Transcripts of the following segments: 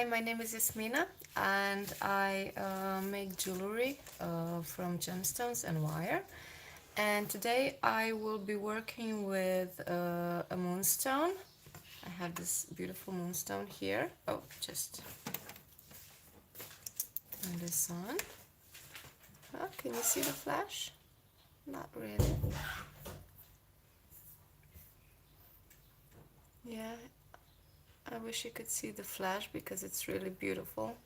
Hi, my name is Yasmina and I make jewelry from gemstones and wire. And today I will be working with a moonstone. I have this beautiful moonstone here. Oh, just turn this on. Oh, can you see the flash? Not really. Yeah, I wish you could see the flash because it's really beautiful.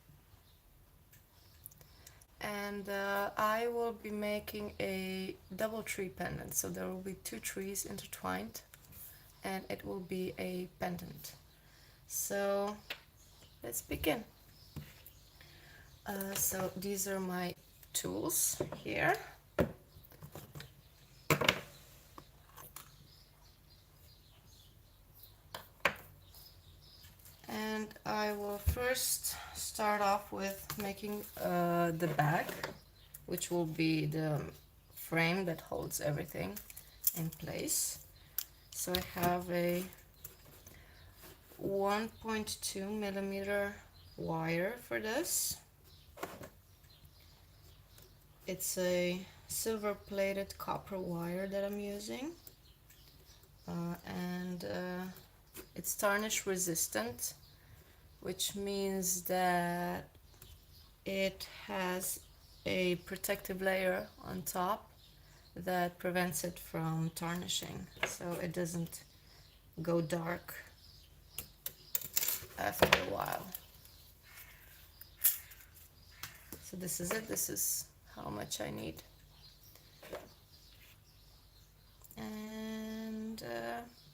And I will be making a double tree pendant, so there will be two trees intertwined and it will be a pendant. So let's begin. So these are my tools here. And I will first start off with making the bag, which will be the frame that holds everything in place. So I have a 1.2 millimeter wire for this. It's a silver plated copper wire that I'm using, and it's tarnish resistant, which means that it has a protective layer on top that prevents it from tarnishing, so it doesn't go dark after a while. So this is it. This is how much I need. And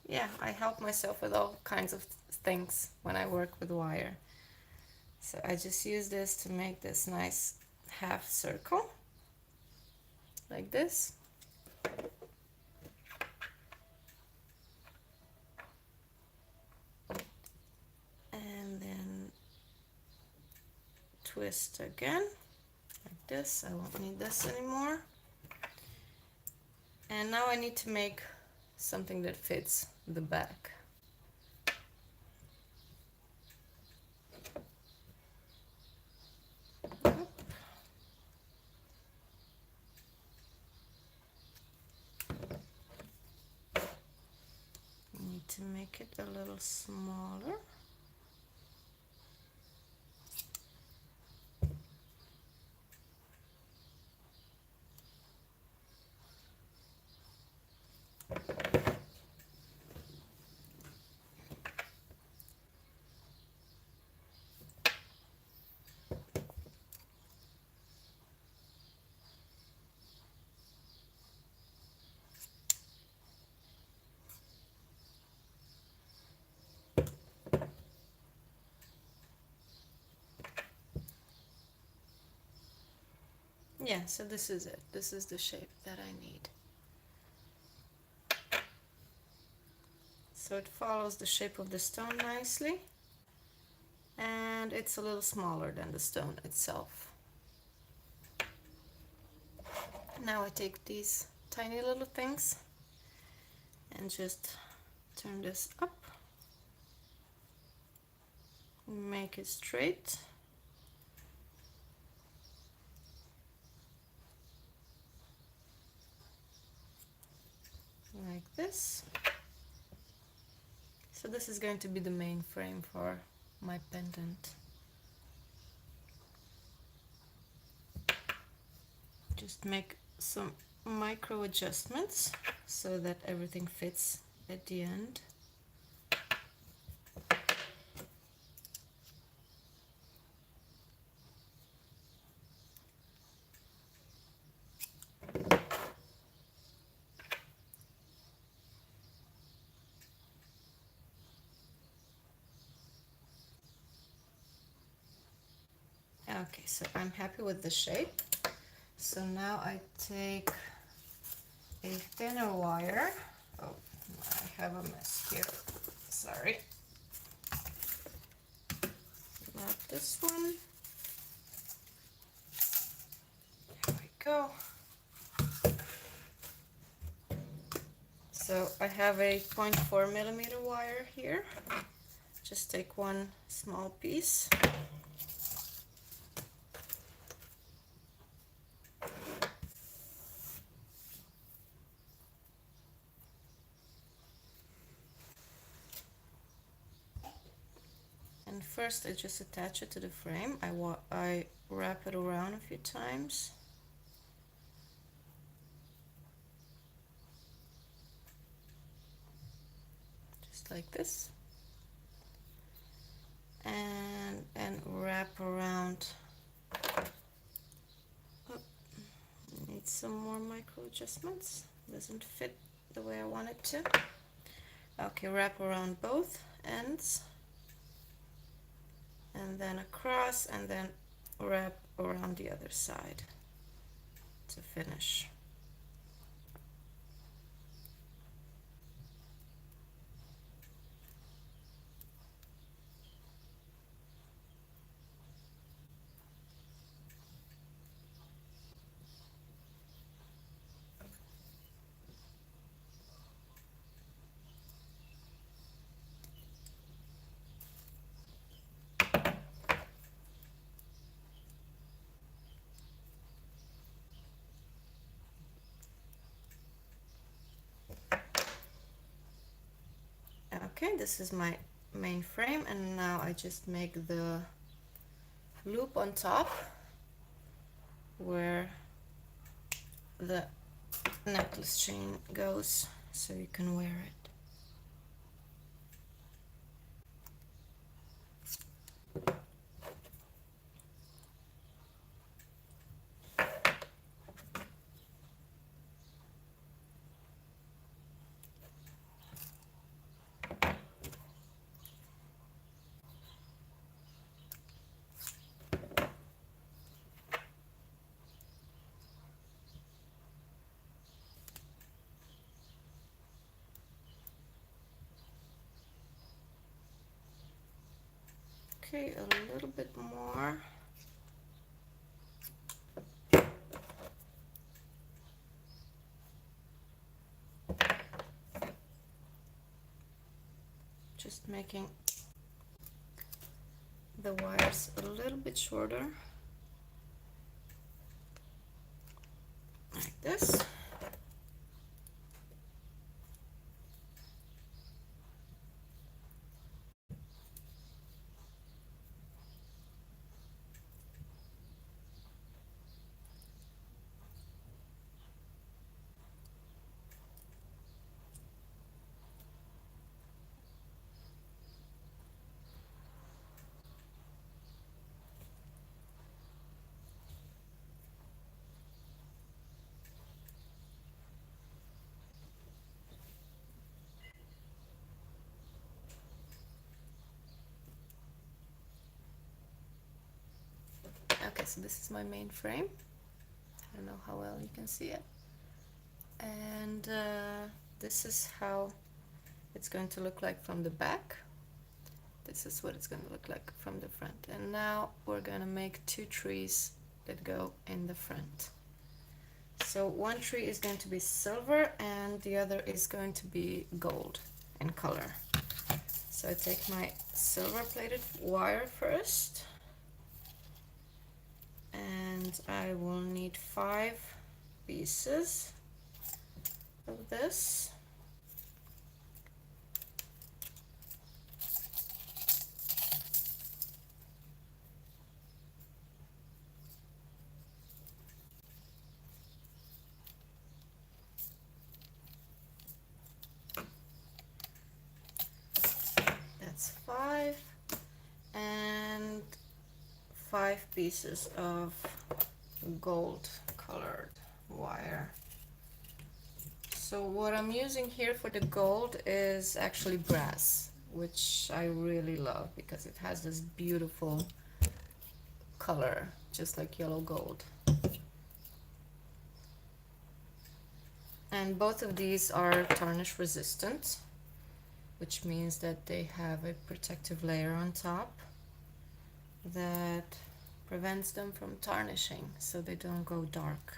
yeah, I help myself with all kinds of things when I work with wire. So I just use this to make this nice half circle, like this. And then twist again, like this. I won't need this anymore. And now I need to make something that fits the back. Need to make it a little smaller. Yeah, so this is it. This is the shape that I need. So it follows the shape of the stone nicely, and it's a little smaller than the stone itself. Now I take these tiny little things and just turn this up, make it straight. Like this. So this is going to be the main frame for my pendant. Just make some micro adjustments so that everything fits at the end. Okay, so I'm happy with the shape. So now I take a thinner wire. Oh, I have a mess here. Sorry. Not this one. There we go. So I have a 0.4 millimeter wire here, just take one small piece. And first I just attach it to the frame. I wrap it around a few times. Just like this. And wrap around. Oh, need some more micro adjustments. Doesn't fit the way I want it to. Okay, wrap around both ends. And then across, and then wrap around the other side to finish. Okay, this is my main frame, and now I just make the loop on top where the necklace chain goes, so you can wear it. Okay, a little bit more. Just making the wires a little bit shorter, like this. Okay, so this is my main frame. I don't know how well you can see it. And this is how it's going to look like from the back. This is what it's going to look like from the front. And now we're going to make two trees that go in the front. So one tree is going to be silver and the other is going to be gold in color. So I take my silver plated wire first, and I will need 5 pieces of this. That's 5, and 5 pieces of gold colored wire. So what I'm using here for the gold is actually brass, which I really love because it has this beautiful color, just like yellow gold. And both of these are tarnish resistant, which means that they have a protective layer on top that prevents them from tarnishing, so they don't go dark.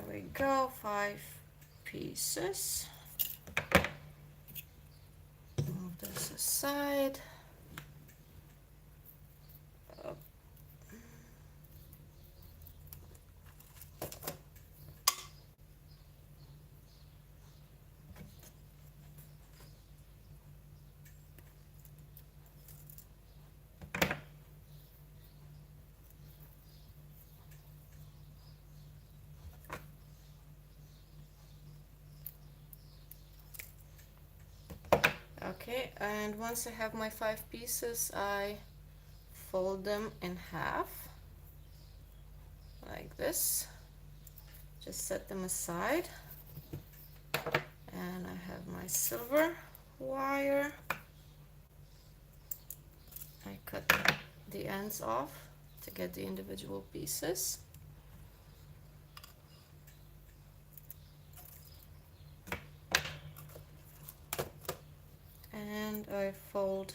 There we go, 5 pieces. Move this aside. Up. Okay, and once I have my 5 pieces, I fold them in half like this. Just set them aside, and I have my silver wire. I cut the ends off to get the individual pieces. And I fold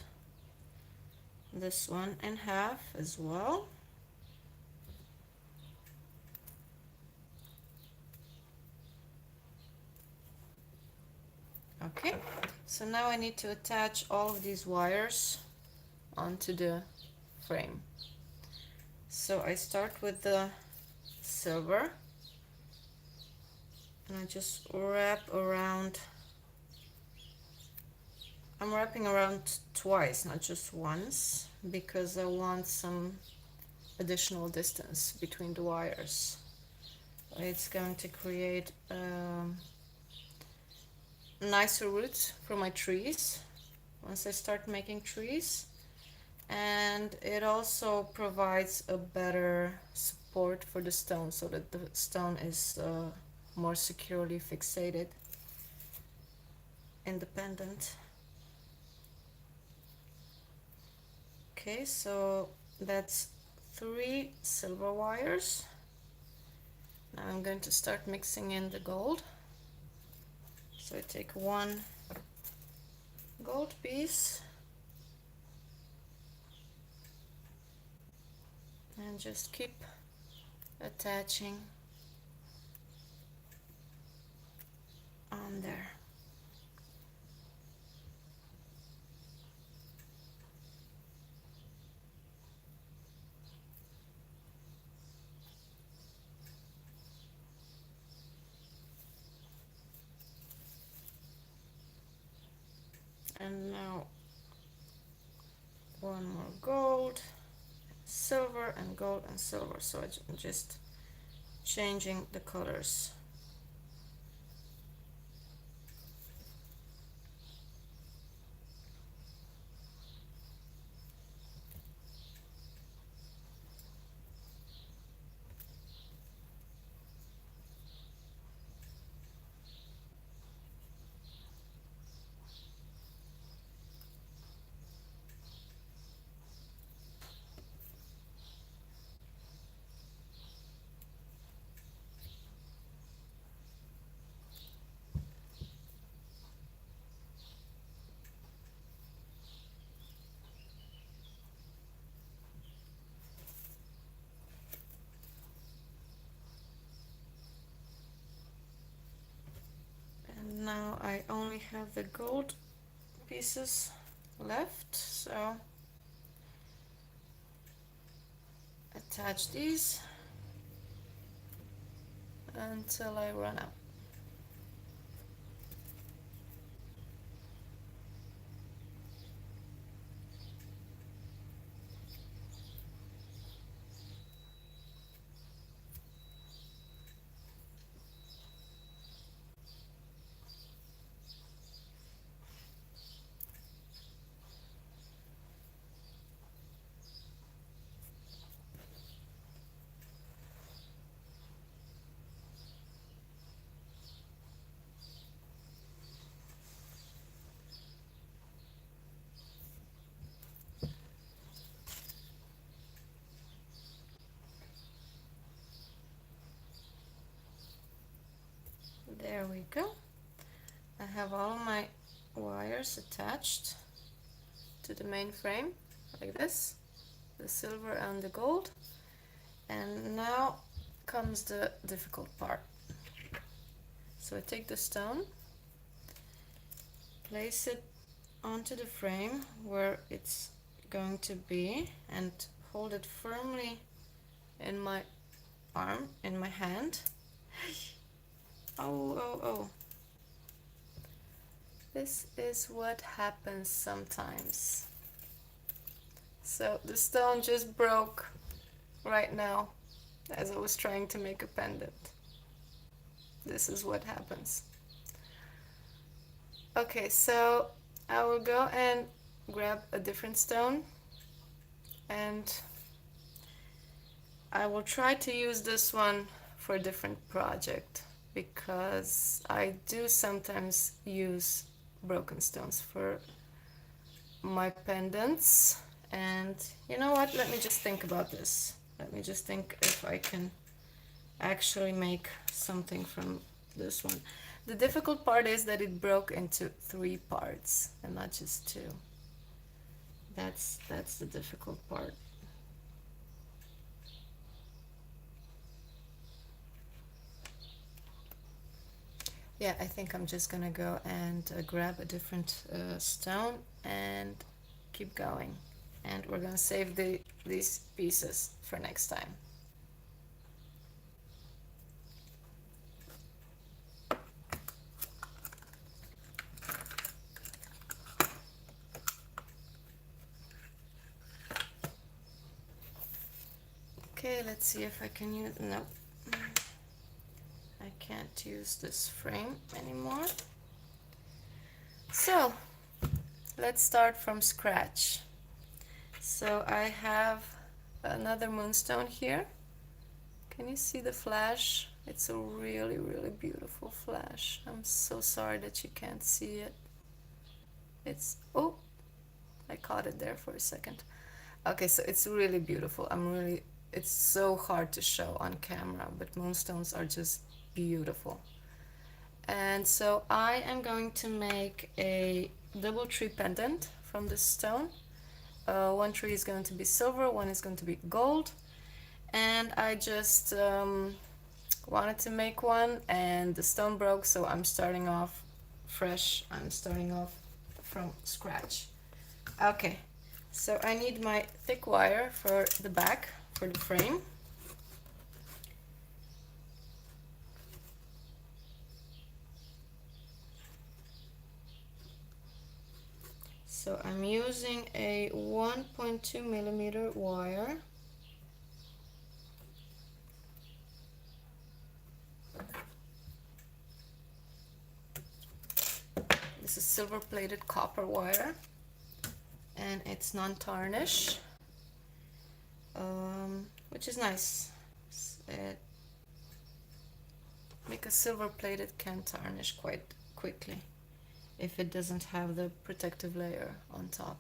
this one in half as well. Okay, so now I need to attach all of these wires onto the frame. So I start with the silver, and I just wrap around. I'm wrapping around twice, not just once, because I want some additional distance between the wires. It's going to create nicer roots for my trees once I start making trees, and it also provides a better support for the stone so that the stone is more securely fixated, independent. Okay, so that's 3 silver wires. Now I'm going to start mixing in the gold. So I take 1 gold piece and just keep attaching on there. And now 1 more gold, silver, and gold and silver. So I'm just changing the colors. Now I only have the gold pieces left, so attach these until I run out. There we go. I have all of my wires attached to the main frame like this, the silver and the gold. And now comes the difficult part. So I take the stone, place it onto the frame where it's going to be, and hold it firmly in my arm, in my hand. Oh, oh, oh. This is what happens sometimes. So the stone just broke right now as I was trying to make a pendant. This is what happens. Okay, so I will go and grab a different stone, and I will try to use this one for a different project, because I do sometimes use broken stones for my pendants. And you know what, let me just think about this. Let me just think if I can actually make something from this one. The difficult part is that it broke into 3 parts and not just 2. That's the difficult part. Yeah, I think I'm just gonna go and grab a different stone and keep going. And we're gonna save these pieces for next time. Okay, let's see if I can use, no, I can't use this frame anymore. So, let's start from scratch. So I have another moonstone here. Can you see the flash? It's a really, really beautiful flash. I'm so sorry that you can't see it. It's, oh, I caught it there for a second. Okay, so it's really beautiful. It's so hard to show on camera, but moonstones are just beautiful. And so I am going to make a double tree pendant from this stone. One tree is going to be silver, one is going to be gold. And I just wanted to make one, and the stone broke, so I'm starting off fresh. I'm starting off from scratch. Okay, so I need my thick wire for the back, for the frame. So I'm using a 1.2 millimeter wire. This is silver plated copper wire, and it's non-tarnish, which is nice. Because silver plated can tarnish quite quickly if it doesn't have the protective layer on top.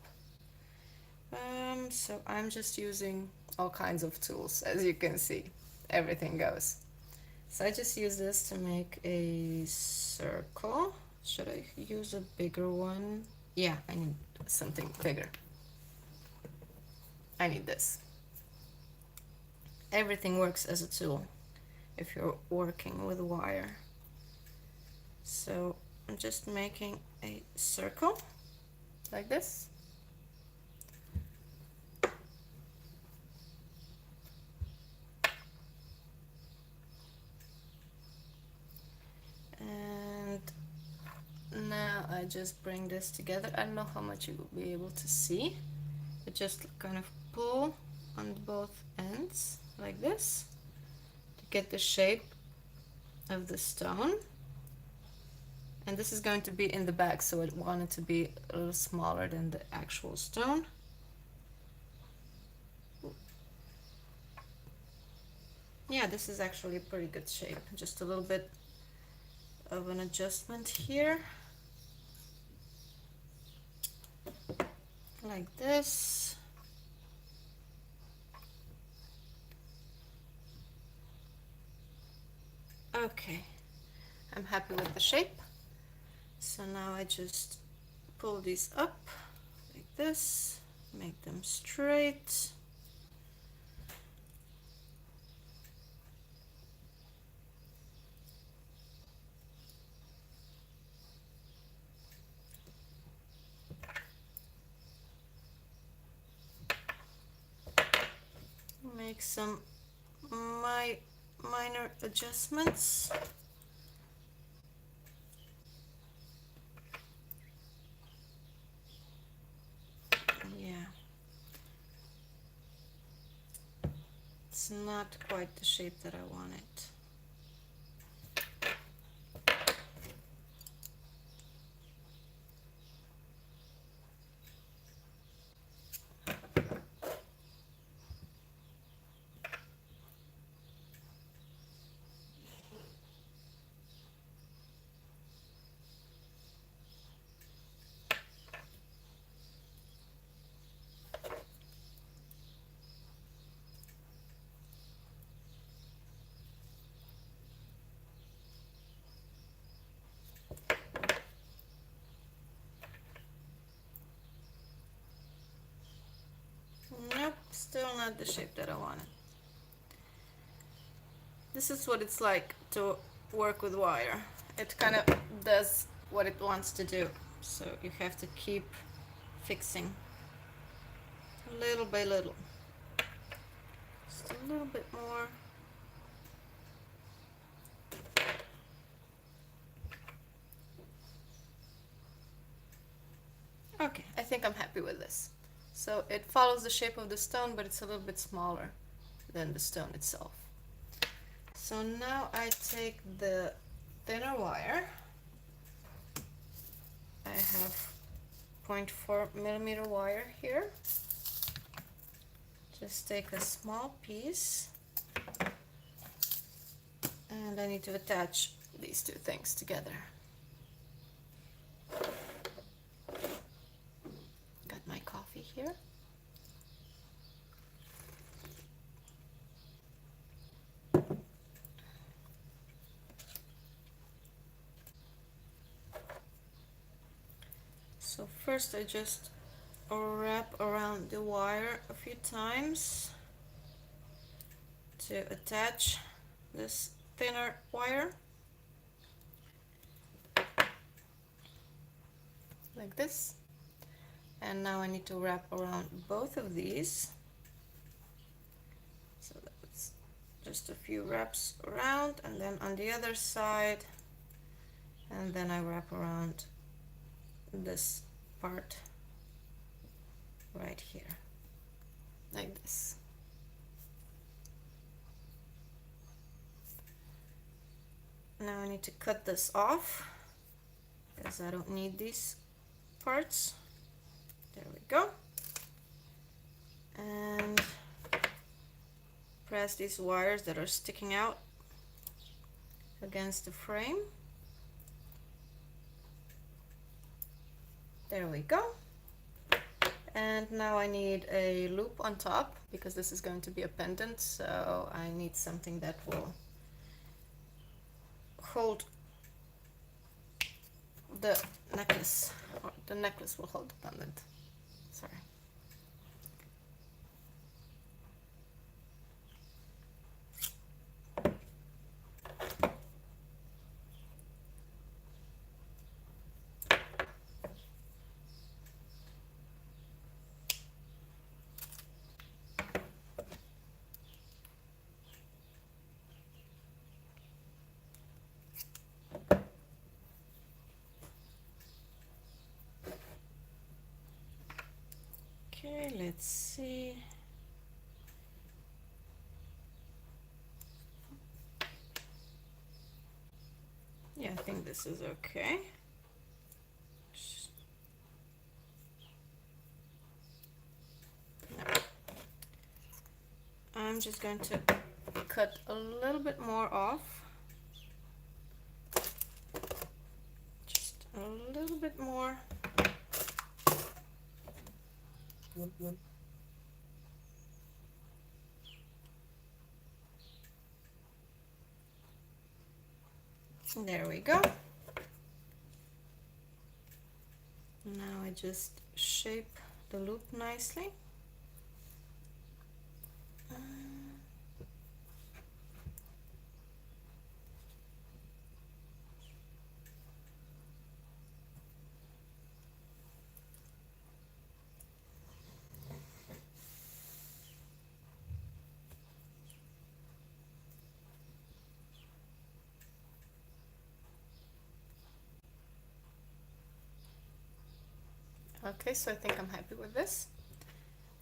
So I'm just using all kinds of tools, as you can see. Everything goes. So I just use this to make a circle. Should I use a bigger one? Yeah, I need something bigger. I need this. Everything works as a tool if you're working with wire. So I'm just making a circle like this. And now I just bring this together. I don't know how much you will be able to see, but just kind of pull on both ends like this to get the shape of the stone. And this is going to be in the back, so I want it to be a little smaller than the actual stone. Yeah, this is actually a pretty good shape. Just a little bit of an adjustment here. Like this. Okay, I'm happy with the shape. So now I just pull these up like this, make them straight. make some minor adjustments. Yeah, it's not quite the shape that I want it. Nope, still not the shape that I wanted. This is what it's like to work with wire. It kind of does what it wants to do, so you have to keep fixing little by little. Just a little bit more. Okay, I think I'm happy with this. So it follows the shape of the stone, but it's a little bit smaller than the stone itself. So now I take the thinner wire. I have 0.4 millimeter wire here. Just take a small piece, and I need to attach these two things together. Got my coffee here. So first I just wrap around the wire a few times to attach this thinner wire, like this. And now I need to wrap around both of these, so that's just a few wraps around, and then on the other side, and then I wrap around this part right here, like this. Now I need to cut this off because I don't need these parts. There we go. And press these wires that are sticking out against the frame. There we go. And now I need a loop on top because this is going to be a pendant, so I need something that will hold the necklace, or the necklace will hold the pendant. Sorry. Okay, let's see. Yeah, I think this is okay. I'm just going to cut a little bit more off. Just a little bit more. There we go. Now I just shape the loop nicely. Okay, so I think I'm happy with this.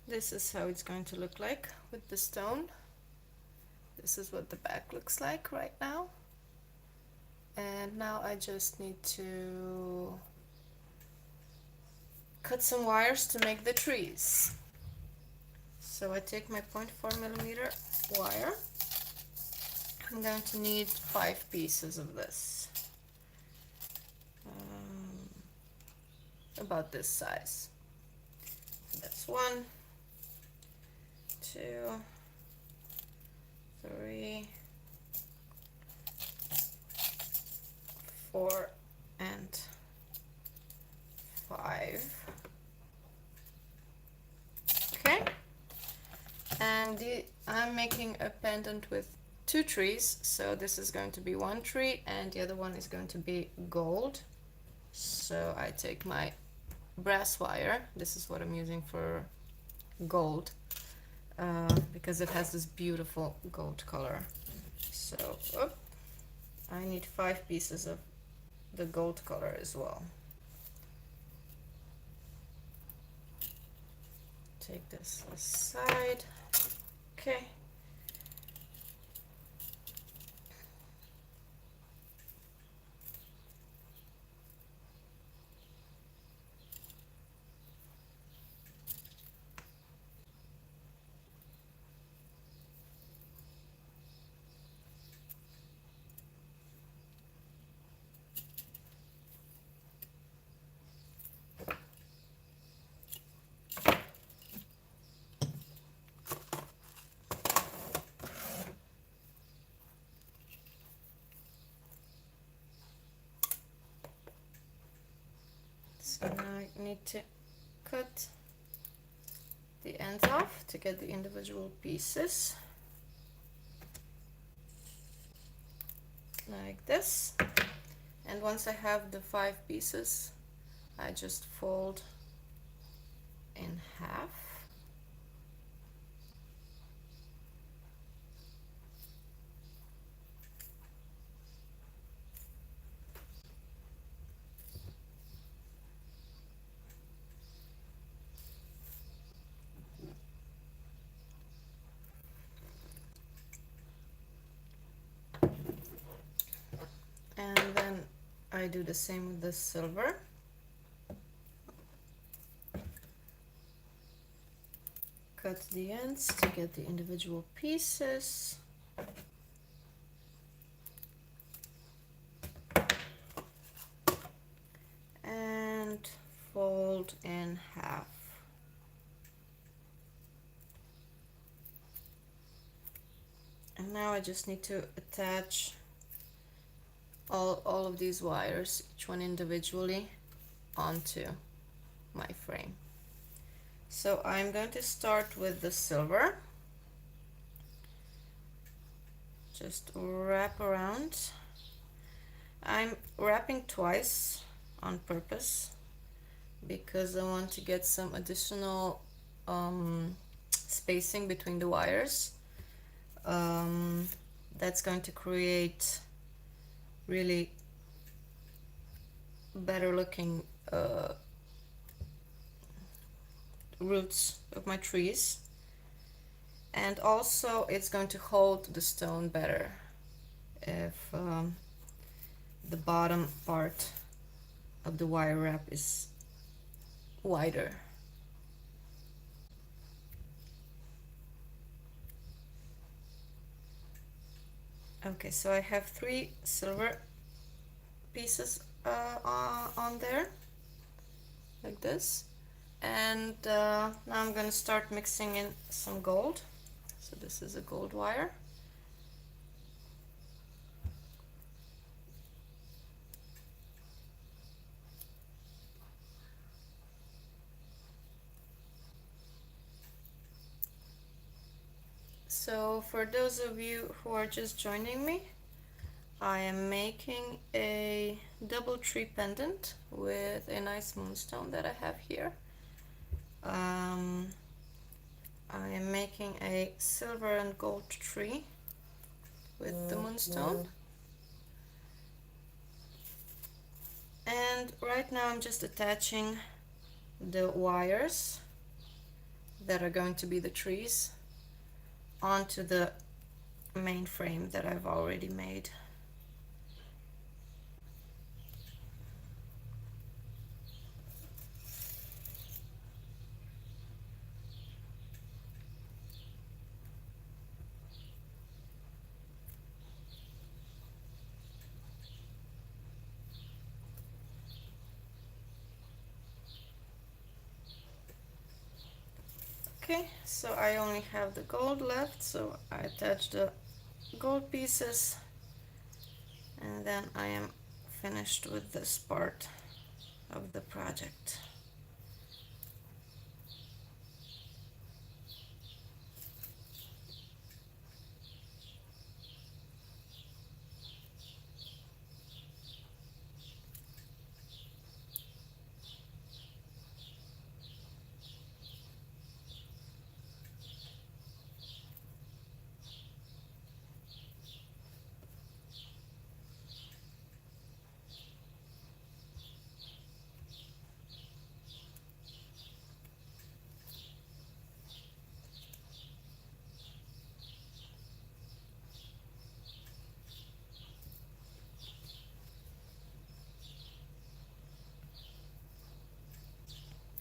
This is how it's going to look like with the stone. This is what the back looks like right now. And now I just need to cut some wires to make the trees. So I take my 0.4mm wire. I'm going to need 5 pieces of this. About this size. That's 1, 2, 3, 4, and 5. Okay. And I'm making a pendant with 2 trees, so this is going to be 1 tree and the other one is going to be gold. So I take my brass wire. This is what I'm using for gold, because it has this beautiful gold color. So I need 5 pieces of the gold color as well. Take this aside. Okay. So now I need to cut the ends off to get the individual pieces. Like this. And once I have the 5 pieces, I just fold in half. And then I do the same with the silver. Cut the ends to get the individual pieces. And fold in half. And now I just need to attach all of these wires, each one individually, onto my frame. So I'm going to start with the silver. Just wrap around. I'm wrapping twice on purpose because I want to get some additional spacing between the wires. That's going to create really better looking roots of my trees, and also it's going to hold the stone better if the bottom part of the wire wrap is wider. Okay, so I have 3 silver pieces on there, like this. And now I'm going to start mixing in some gold. So this is a gold wire. So for those of you who are just joining me, I am making a double tree pendant with a nice moonstone that I have here. I am making a silver and gold tree with the moonstone. And right now I'm just attaching the wires that are going to be the trees onto the main frame that I've already made. Okay, so I only have the gold left, so I attach the gold pieces, and then I am finished with this part of the project.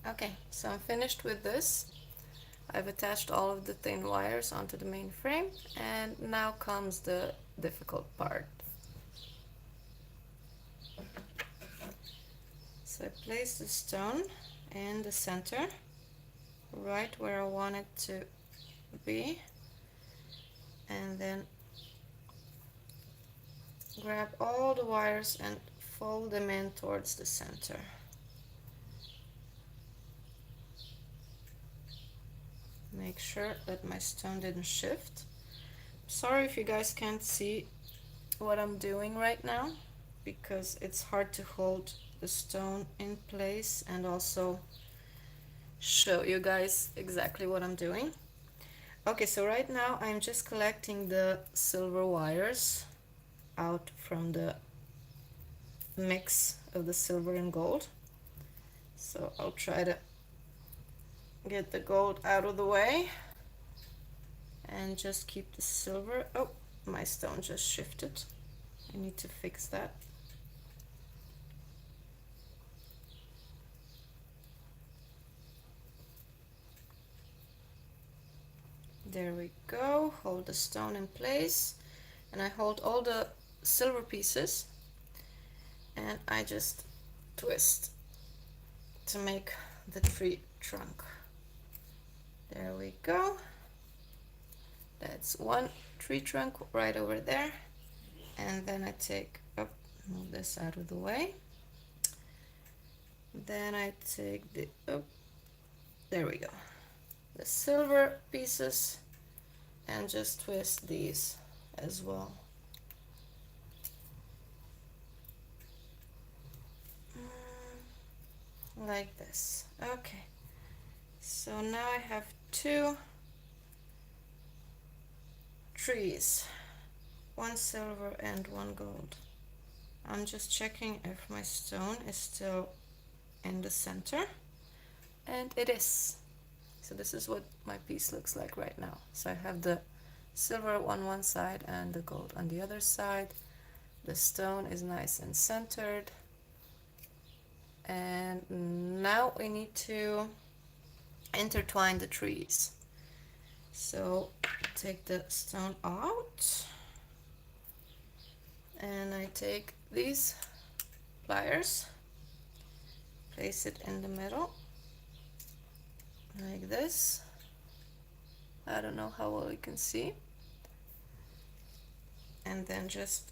Okay, so I'm finished with this. I've attached all of the thin wires onto the main frame, and now comes the difficult part. So I place the stone in the center, right where I want it to be, and then grab all the wires and fold them in towards the center. Make sure that my stone didn't shift. Sorry if you guys can't see what I'm doing right now, because it's hard to hold the stone in place and also show you guys exactly what I'm doing. Okay, so right now I'm just collecting the silver wires out from the mix of the silver and gold. So I'll try to get the gold out of the way and just keep the silver. Oh, my stone just shifted. I need to fix that. There we go. Hold the stone in place, and I hold all the silver pieces and I just twist to make the tree trunk. There we go. That's one tree trunk right over there. And then I take up, move this out of the way. Then I take the, there we go, the silver pieces, and just twist these as well. Like this. Okay, so now I have two trees, one silver and one gold. I'm just checking if my stone is still in the center, and it is. So this is what my piece looks like right now. So I have the silver on one side and the gold on the other side. The stone is nice and centered, and now we need to intertwine the trees. So take the stone out, and I take these pliers, place it in the middle like this. I don't know how well you can see, and then just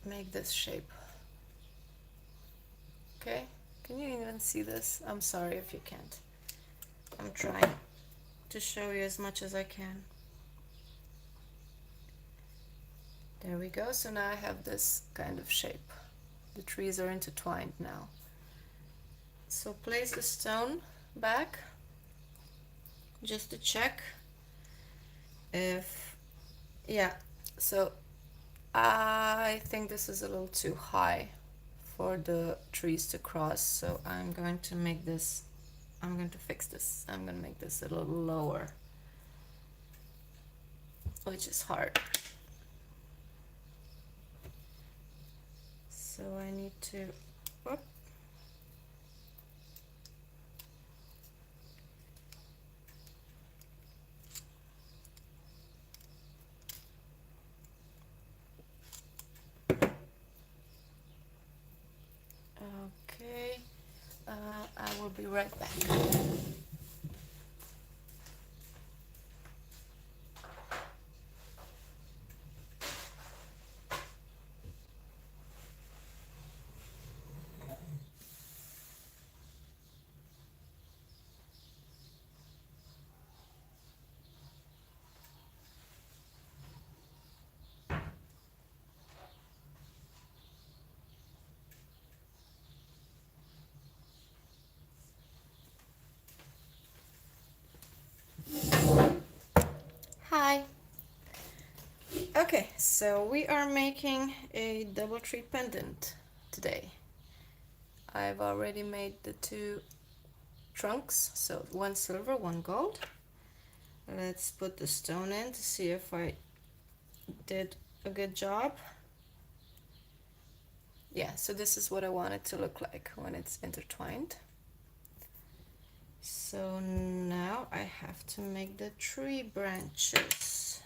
make this shape. Okay, can you even see this? I'm sorry if you can't. I'm trying to show you as much as I can. There we go. So now I have this kind of shape. The trees are intertwined now. So place the stone back just to check if, yeah, so I think this is a little too high for the trees to cross, so I'm going to make this, I'm going to fix this. I'm going to make this a little lower, which is hard. So I need to, whoop. Okay, I will be right back. Hi. Okay, so we are making a double tree pendant today. I've already made the two trunks, so one silver, one gold. Let's put the stone in to see if I did a good job. Yeah, so this is what I want it to look like when it's intertwined. So now I have to make the tree branches.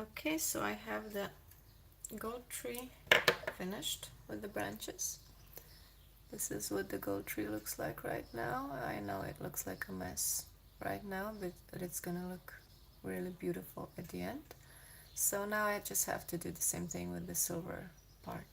Okay, so I have the gold tree finished with the branches. This is what the gold tree looks like right now. I know it looks like a mess right now, but it's gonna look really beautiful at the end. So now I just have to do the same thing with the silver part.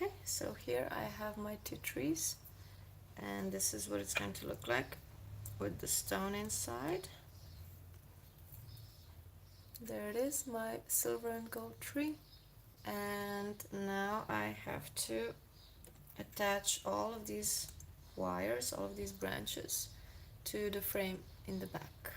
Okay, so here I have my two trees, and this is what it's going to look like with the stone inside. There it is, my silver and gold tree. And now I have to attach all of these wires, all of these branches to the frame in the back.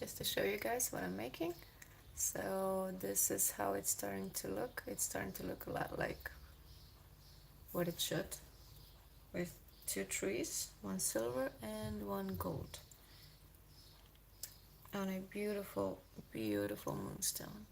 just to show you guys what I'm making. So this is how it's starting to look. It's starting to look a lot like what it should, with two trees, one silver and one gold, on a beautiful, beautiful moonstone.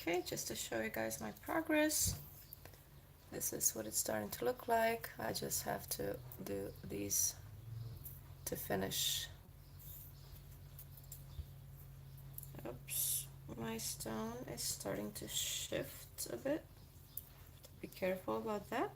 Okay, just to show you guys my progress, this is what it's starting to look like. I just have to do these to finish. Oops, my stone is starting to shift a bit. Be careful about that.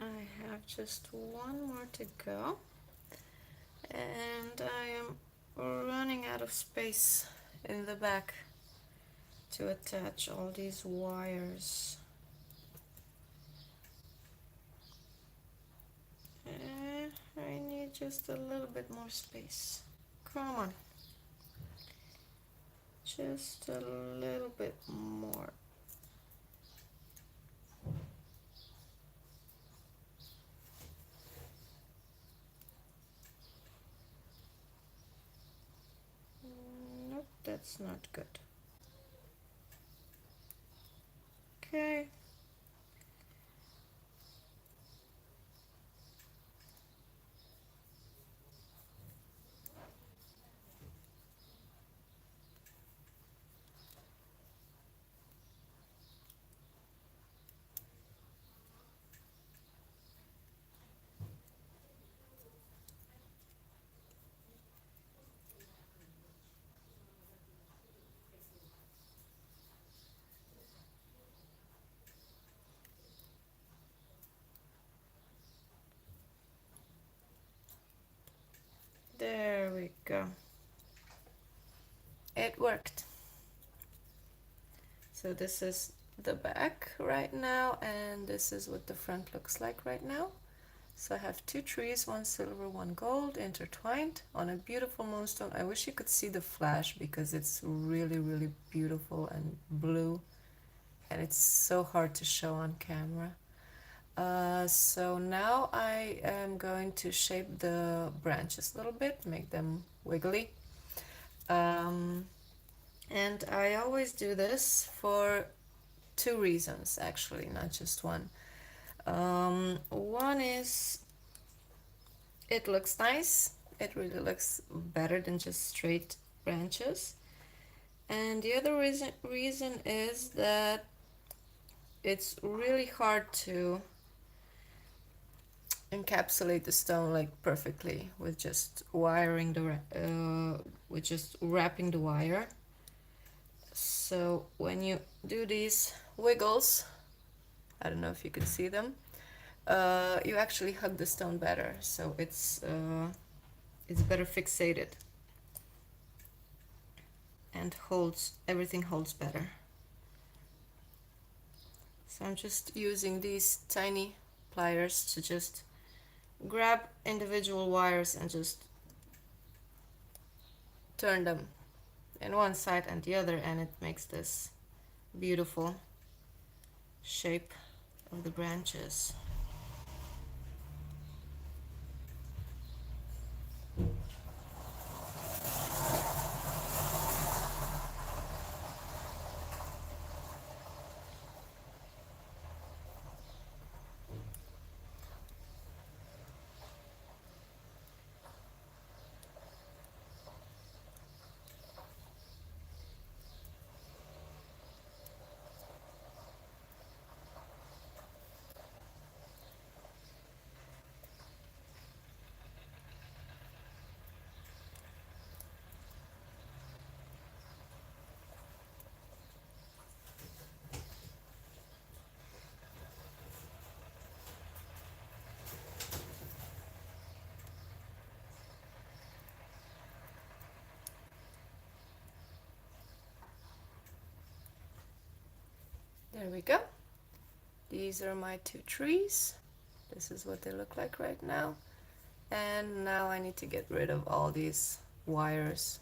I have just one more to go, and I am running out of space in the back to attach all these wires. I need just a little bit more space. Come on. Just a little bit more. Nope, that's not good. Okay. There we go. It worked. So this is the back right now, and this is what the front looks like right now. So I have two trees, one silver, one gold, intertwined on a beautiful moonstone. I wish you could see the flash because it's really, really beautiful and blue, and it's so hard to show on camera. So now I am going to shape the branches a little bit, make them wiggly. And I always do this for two reasons, actually, not just one. One is it looks nice. It really looks better than just straight branches. And the other reason is that it's really hard to encapsulate the stone like perfectly with just wiring with just wrapping the wire. So when you do these wiggles, I don't know if you can see them, you actually hug the stone better, so it's better fixated and everything holds better. So I'm just using these tiny pliers to just grab individual wires and just turn them in one side and the other, and it makes this beautiful shape of the branches. There we go. These are my 2 trees. This is what they look like right now. And now I need to get rid of all these wires.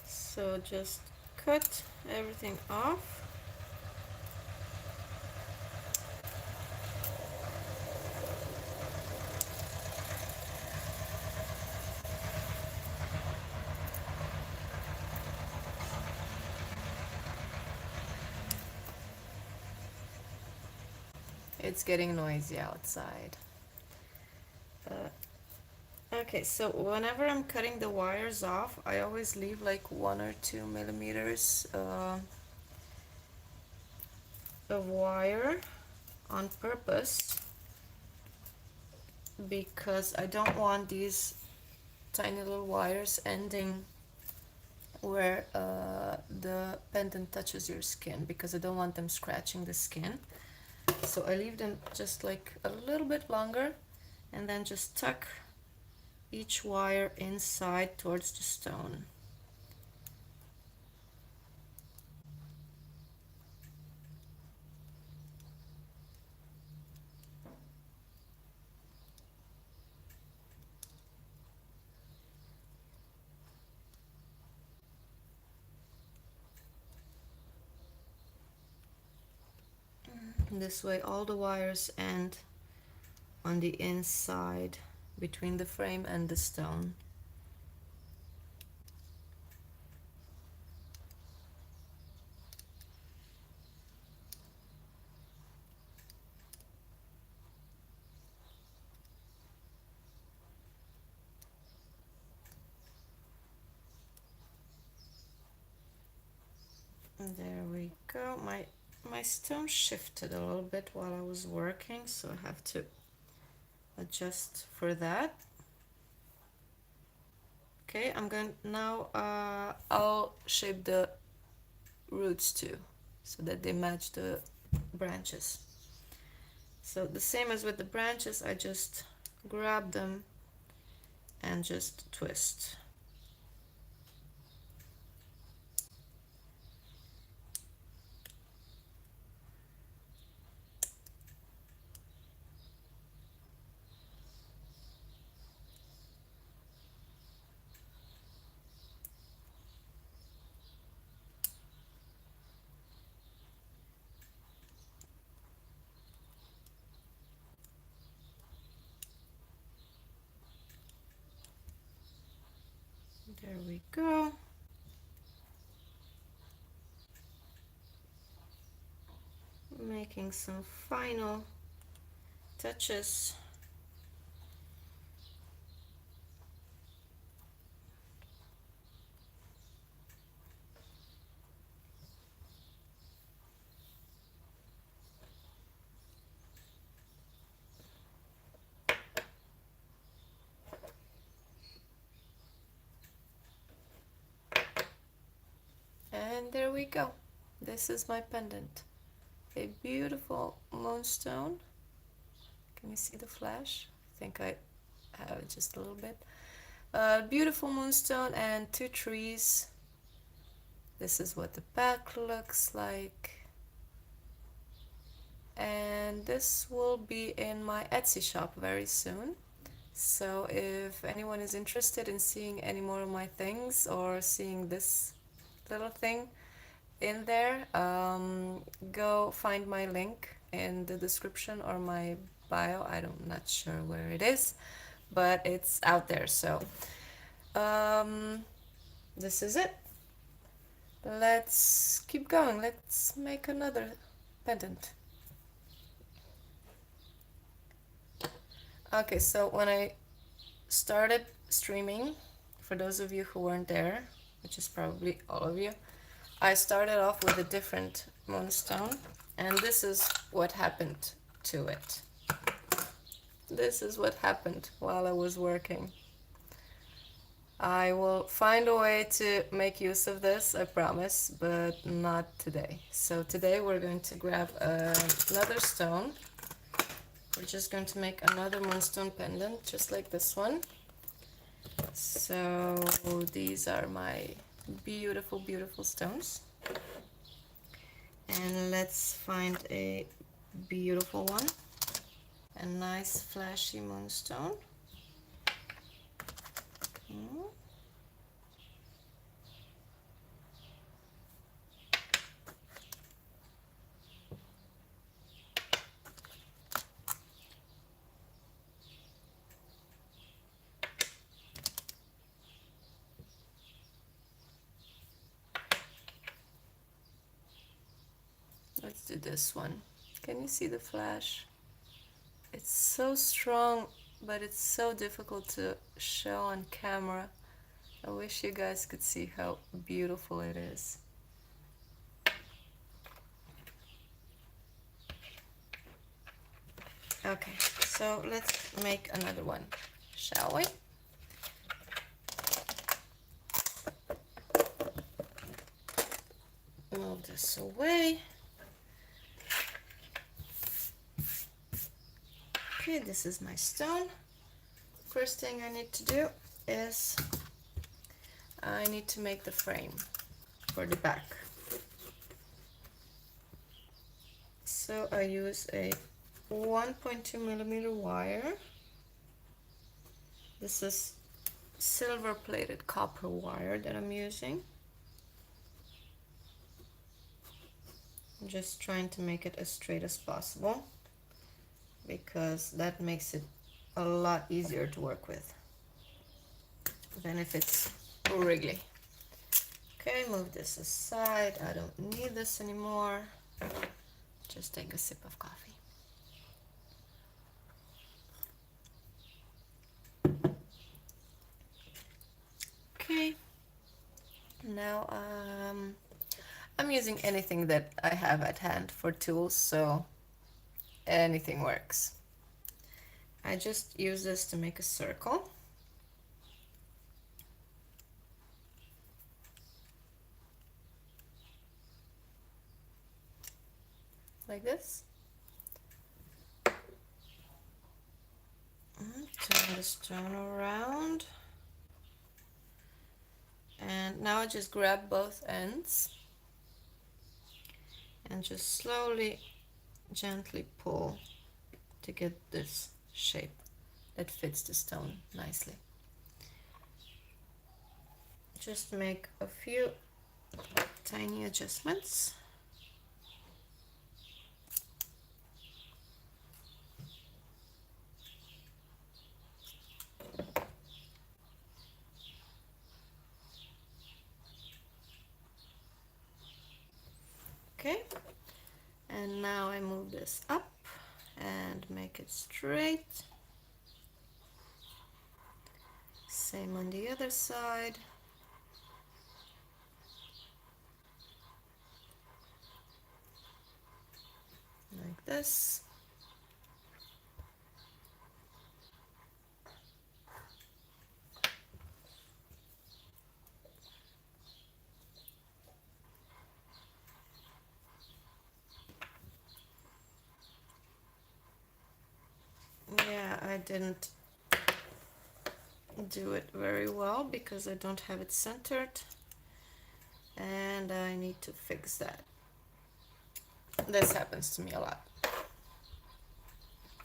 So just cut everything off. It's getting noisy outside. Okay, so whenever I'm cutting the wires off, I always leave like 1 or 2 millimeters of wire on purpose, because I don't want these tiny little wires ending where the pendant touches your skin, because I don't want them scratching the skin. So I leave them just like a little bit longer, and then just tuck each wire inside towards the stone. This way all the wires end on the inside between the frame and the stone. And there we go. My stone shifted a little bit while I was working, so I have to adjust for that. Okay, I'm going now. I'll shape the roots too, so that they match the branches. So the same as with the branches, I just grab them and just twist. There we go. Making some final touches. And there we go. This is my pendant. A beautiful moonstone. Can you see the flash? I think I have it just a little bit. Beautiful moonstone and 2 trees. This is what the back looks like. And this will be in my Etsy shop very soon. So if anyone is interested in seeing any more of my things, or seeing this little thing in there, go find my link in the description or my bio. I'm not sure where it is, but it's out there. So this is it. Let's keep going. Let's make another pendant. Okay, so when I started streaming, for those of you who weren't there, which is probably all of you, I started off with a different moonstone, and this is what happened to it. This is what happened while I was working. I will find a way to make use of this, I promise, but not today. So today we're going to grab another stone. We're just going to make another moonstone pendant, just like this one. So these are my beautiful, beautiful stones. And let's find a beautiful one. A nice flashy moonstone. Let's do this one. Can you see the flash? It's so strong, but it's so difficult to show on camera. I wish you guys could see how beautiful it is. Okay, so let's make another one, shall we? Move this away. Okay, this is my stone. First thing I need to do is I need to make the frame for the back. So I use a 1.2 millimeter wire. This is silver plated copper wire that I'm using. I'm just trying to make it as straight as possible, because that makes it a lot easier to work with than if it's wriggly. Okay, move this aside. I don't need this anymore. Just take a sip of coffee. Okay, now I'm using anything that I have at hand for tools, so anything works. I just use this to make a circle. Like this. Turn the stone around. And now I just grab both ends and just slowly, gently pull to get this shape that fits the stone nicely. Just make a few tiny adjustments. Okay, and now I move this up and make it straight. Same on the other side. Like this. Yeah, I didn't do it very well because I don't have it centered, and I need to fix that. This happens to me a lot.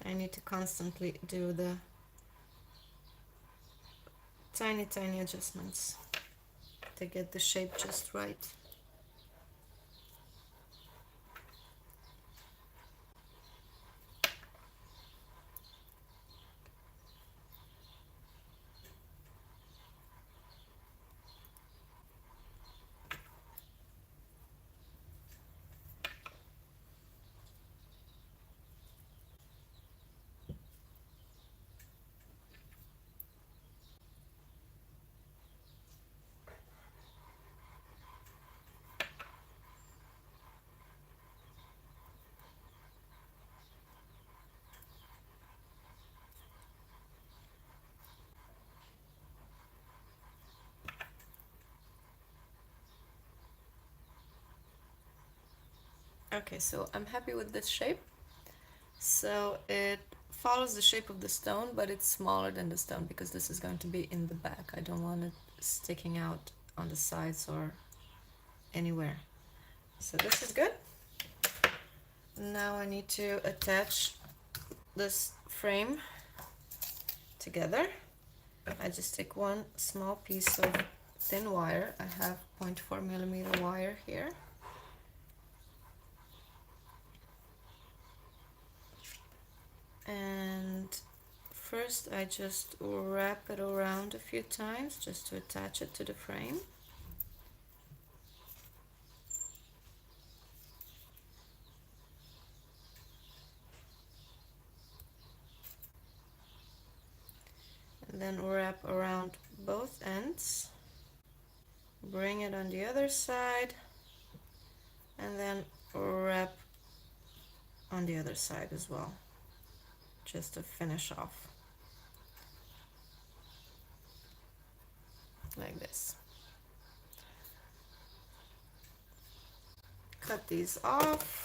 I need to constantly do the tiny adjustments to get the shape just right. Okay, so I'm happy with this shape. So it follows the shape of the stone, but it's smaller than the stone because this is going to be in the back. I don't want it sticking out on the sides or anywhere. So this is good. Now I need to attach this frame together. I just take one small piece of thin wire. I have 0.4 millimeter wire here. And first I just wrap it around a few times just to attach it to the frame. And then wrap around both ends. Bring it on the other side and then wrap on the other side as well, just to finish off like this. Cut these off.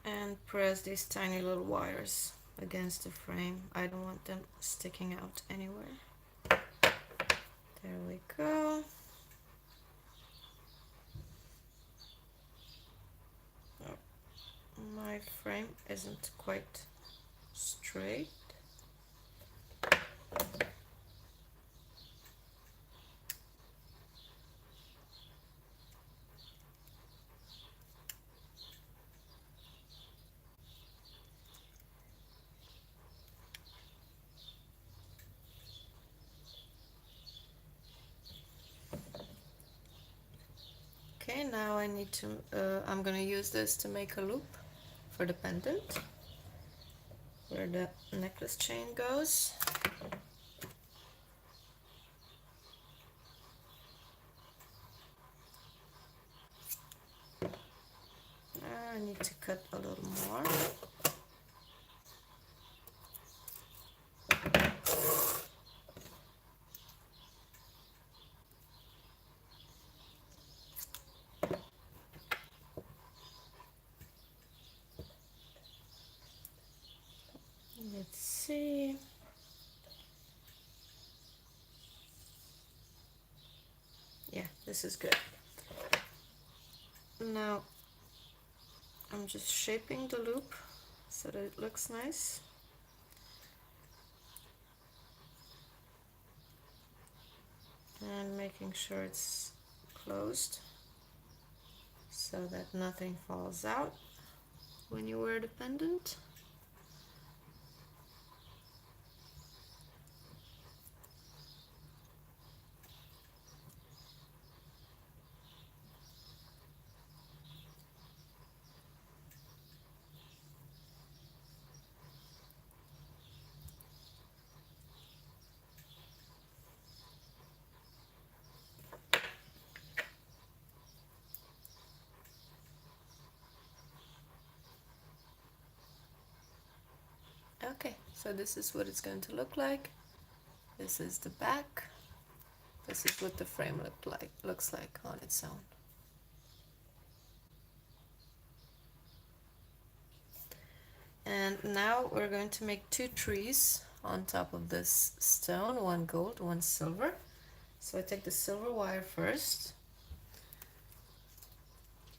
And press these tiny little wires against the frame. I don't want them sticking out anywhere. There we go. Oh, my frame isn't quite straight. Okay, now I need to, I'm gonna use this to make a loop for the pendant where the necklace chain goes. I need to cut a little more. Let's see. Yeah, this is good. Now I'm just shaping the loop so that it looks nice. And making sure it's closed so that nothing falls out when you wear the pendant. Okay, so this is what it's going to look like. This is the back. This is what the frame looks like on its own. And now we're going to make two trees on top of this stone, one gold, one silver. So I take the silver wire first.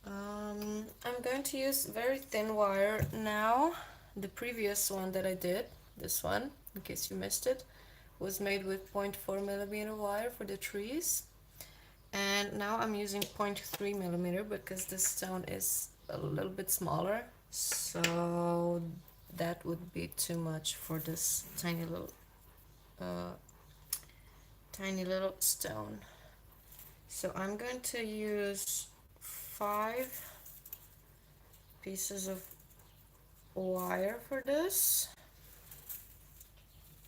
I'm going to use very thin wire now. The previous one that I did, this one, in case you missed it, was made with 0.4 millimeter wire for the trees. And now I'm using 0.3 millimeter because this stone is a little bit smaller. So that would be too much for this tiny little stone. So I'm going to use 5 pieces of wire for this.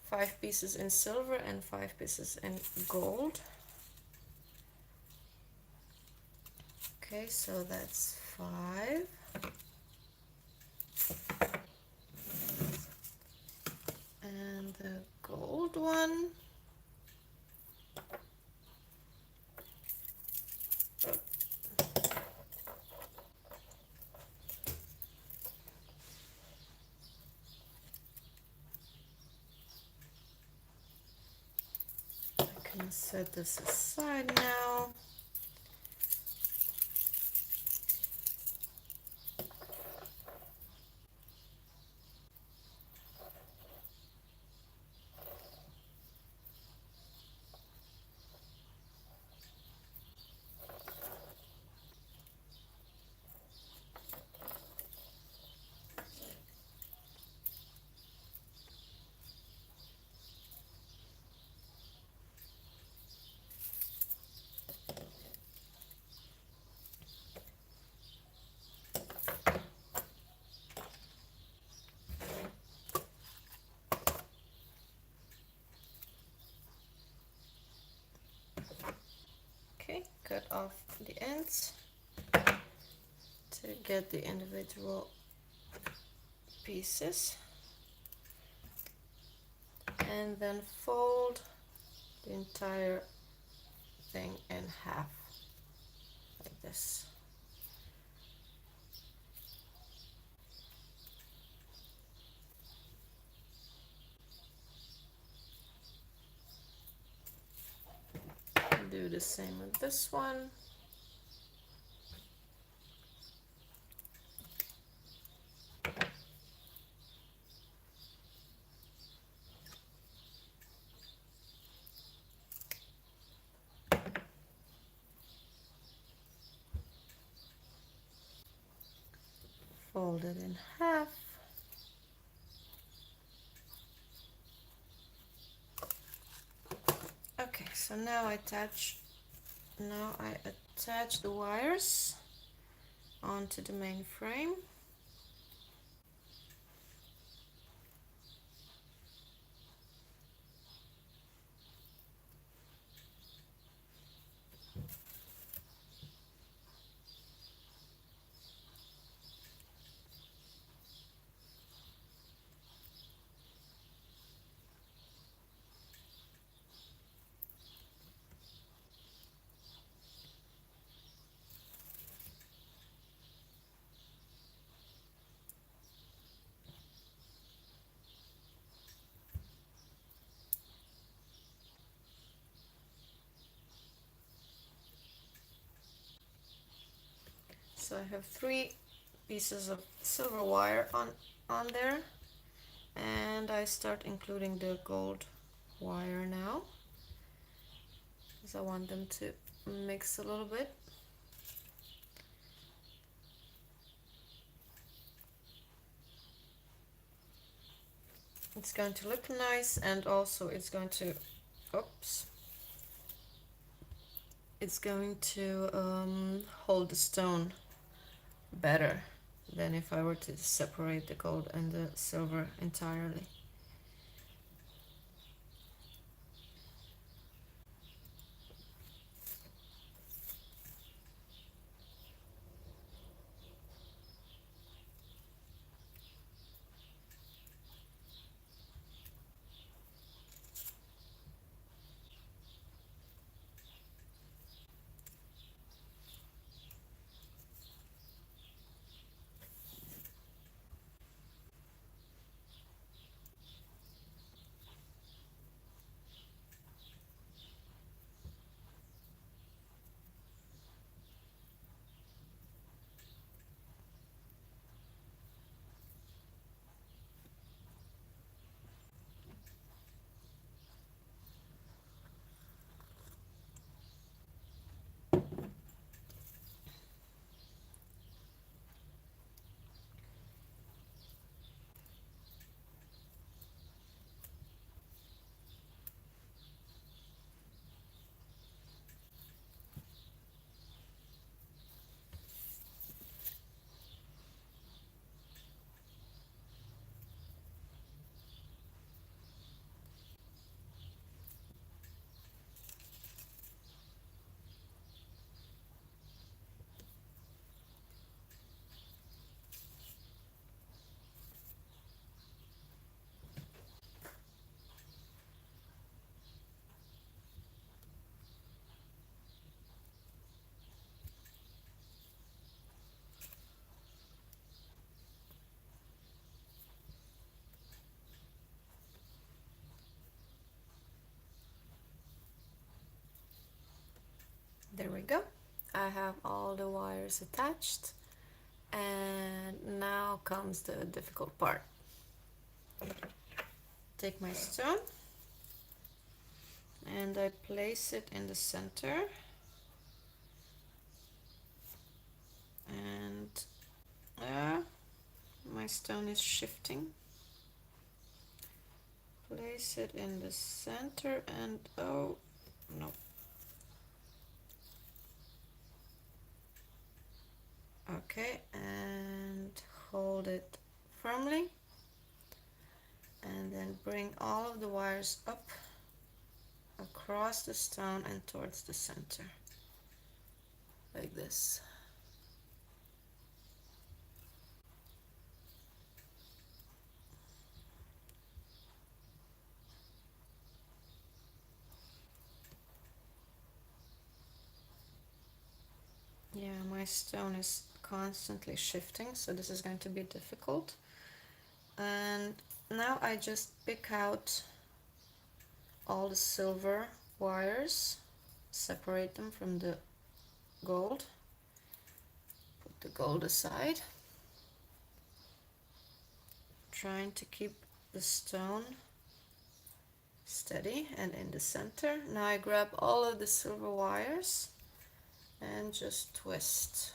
5 pieces in silver and 5 pieces in gold. Okay, so that's 5. the gold one. I can set this aside now. Okay, cut off the ends to get the individual pieces, and then fold the entire thing in half like this. Do the same with this one. Fold it in half. Okay, so now I attach the wires onto the main frame. So I have 3 pieces of silver wire on there, and I start including the gold wire now, because I want them to mix a little bit. It's going to look nice, and also it's going to, it's going to hold the stone better than if I were to separate the gold and the silver entirely. There we go. I have all the wires attached, and now comes the difficult part. Take my stone and I place it in the center, and my stone is shifting. Place it in the center, and oh no. Okay, and hold it firmly, and then bring all of the wires up across the stone and towards the center, like this. Yeah, my stone is constantly shifting, so this is going to be difficult. And now I just pick out all the silver wires, separate them from the gold, put the gold aside, trying to keep the stone steady and in the center. Now I grab all of the silver wires and just twist.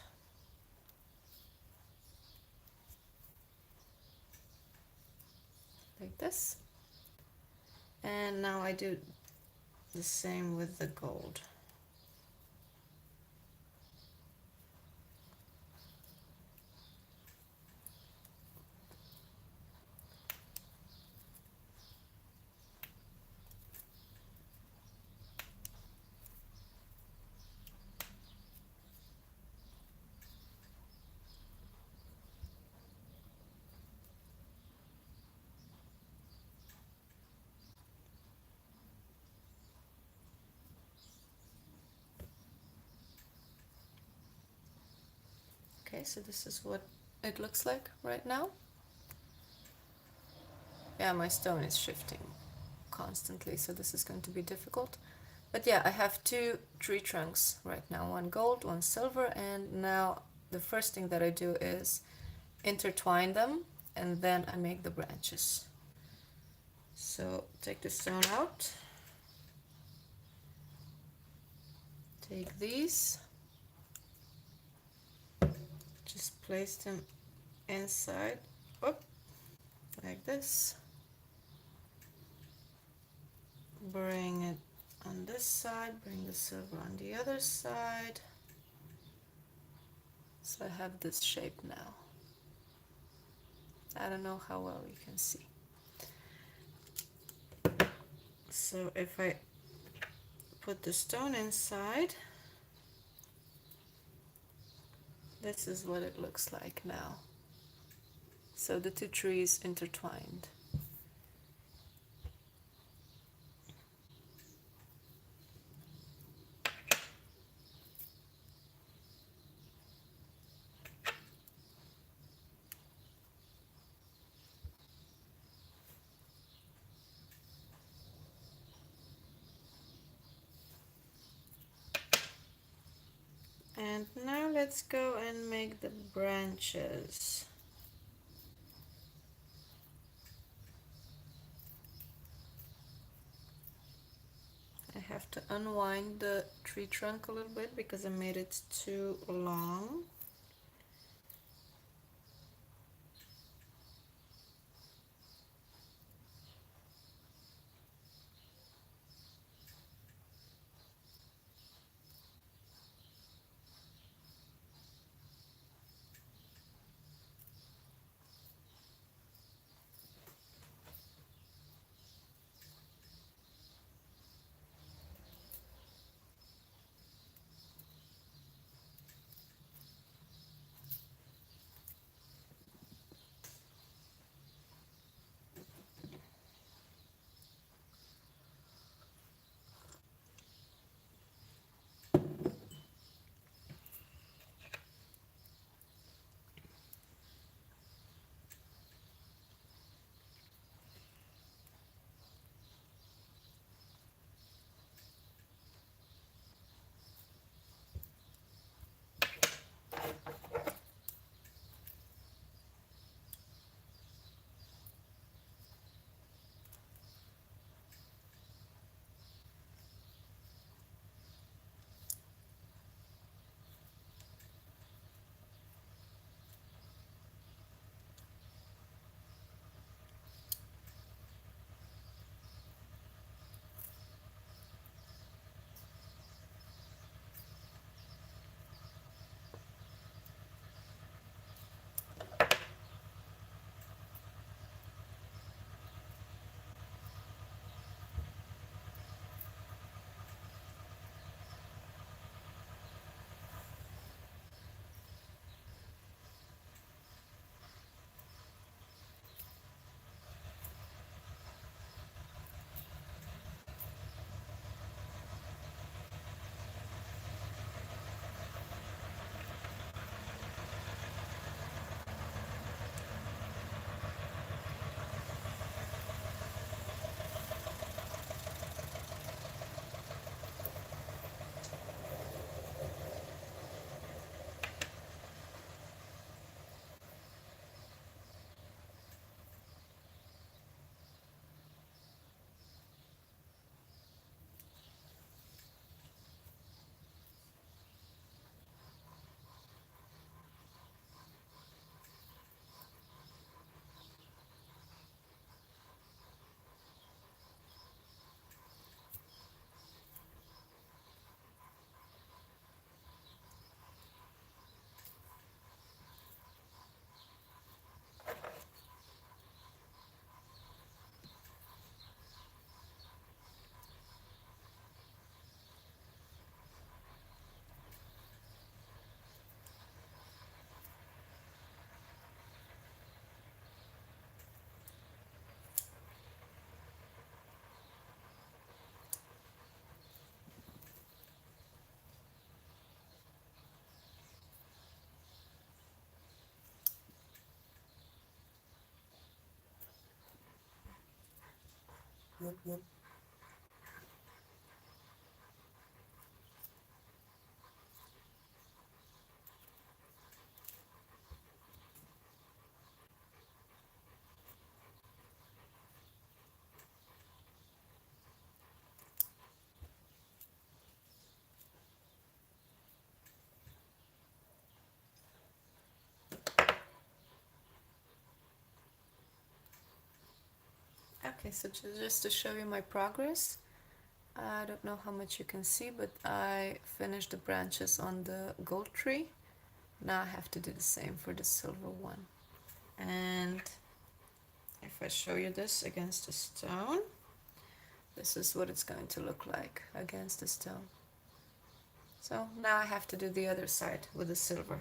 Like this. And now I do the same with the gold. Okay, so this is what it looks like right now. Yeah, my stone is shifting constantly, so this is going to be difficult. But yeah, I have two tree trunks right now, one gold, one silver, and now the first thing that I do is intertwine them, and then I make the branches. So take the stone out, take these, just place them inside, like this. Bring it on this side, bring the silver on the other side. So I have this shape now. I don't know how well you can see. So if I put the stone inside, this is what it looks like now. So the two trees intertwined. And now let's go and make the branches. I have to unwind the tree trunk a little bit because I made it too long. Okay, so just to show you my progress, I don't know how much you can see, but I finished the branches on the gold tree. Now I have to do the same for the silver one. And if I show you this against the stone, this is what it's going to look like against the stone. So now I have to do the other side with the silver.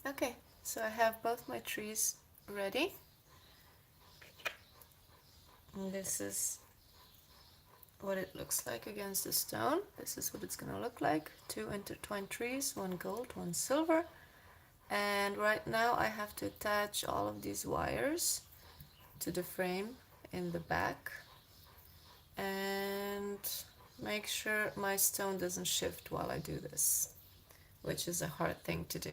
Okay, so I have both my trees ready. And this is what it looks like against the stone. This is what it's gonna look like. Two intertwined trees, one gold, one silver. And right now I have to attach all of these wires to the frame in the back and make sure my stone doesn't shift while I do this, which is a hard thing to do.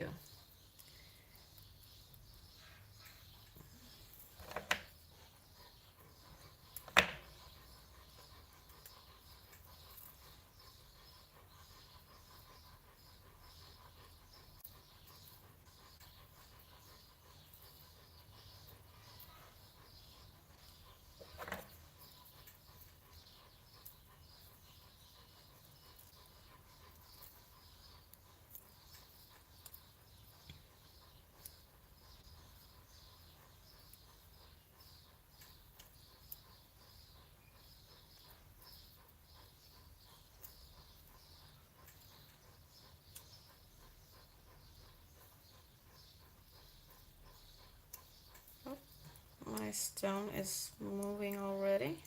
My stone is moving already,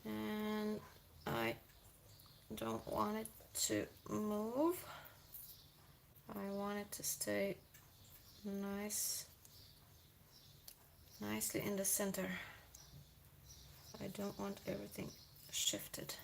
and I don't want it to move. I want it to stay nicely in the center. I don't want everything shifted.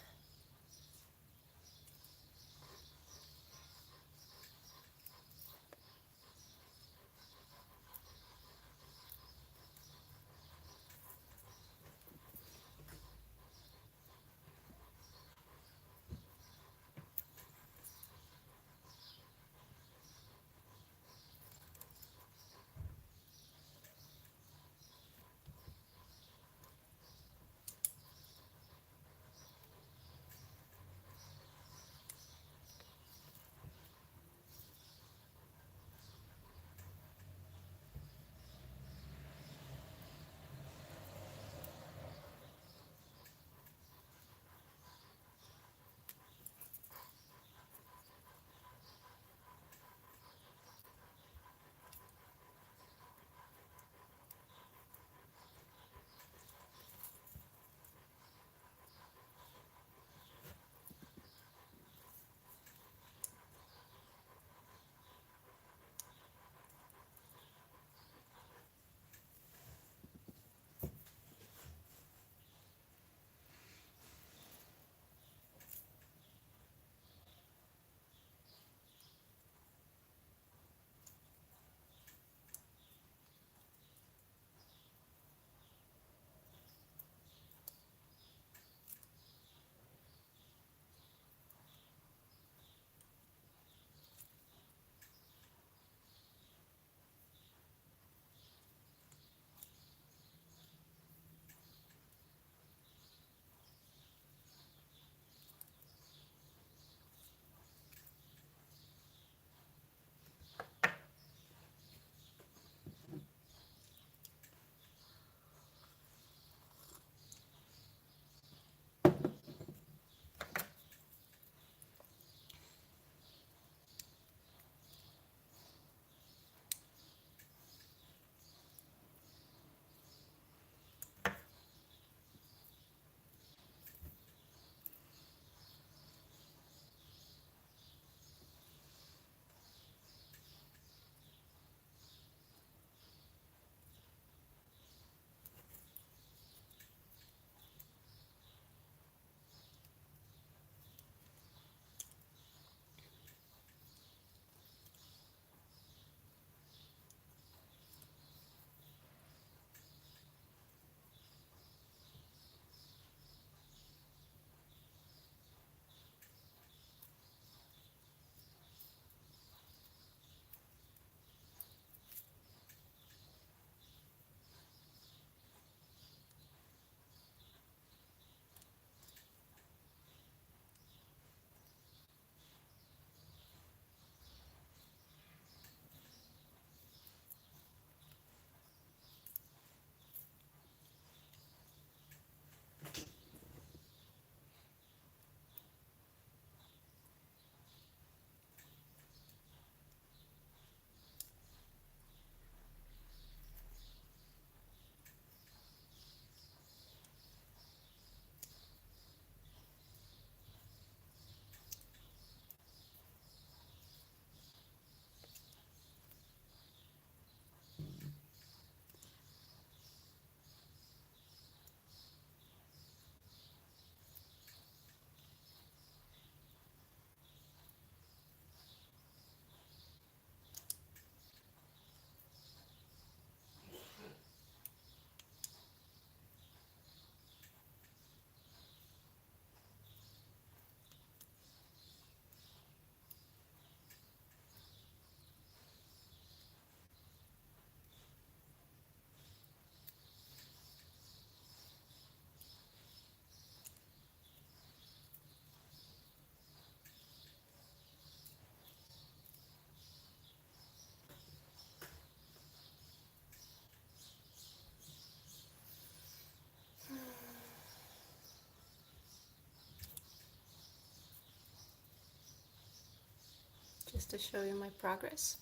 just to show you my progress.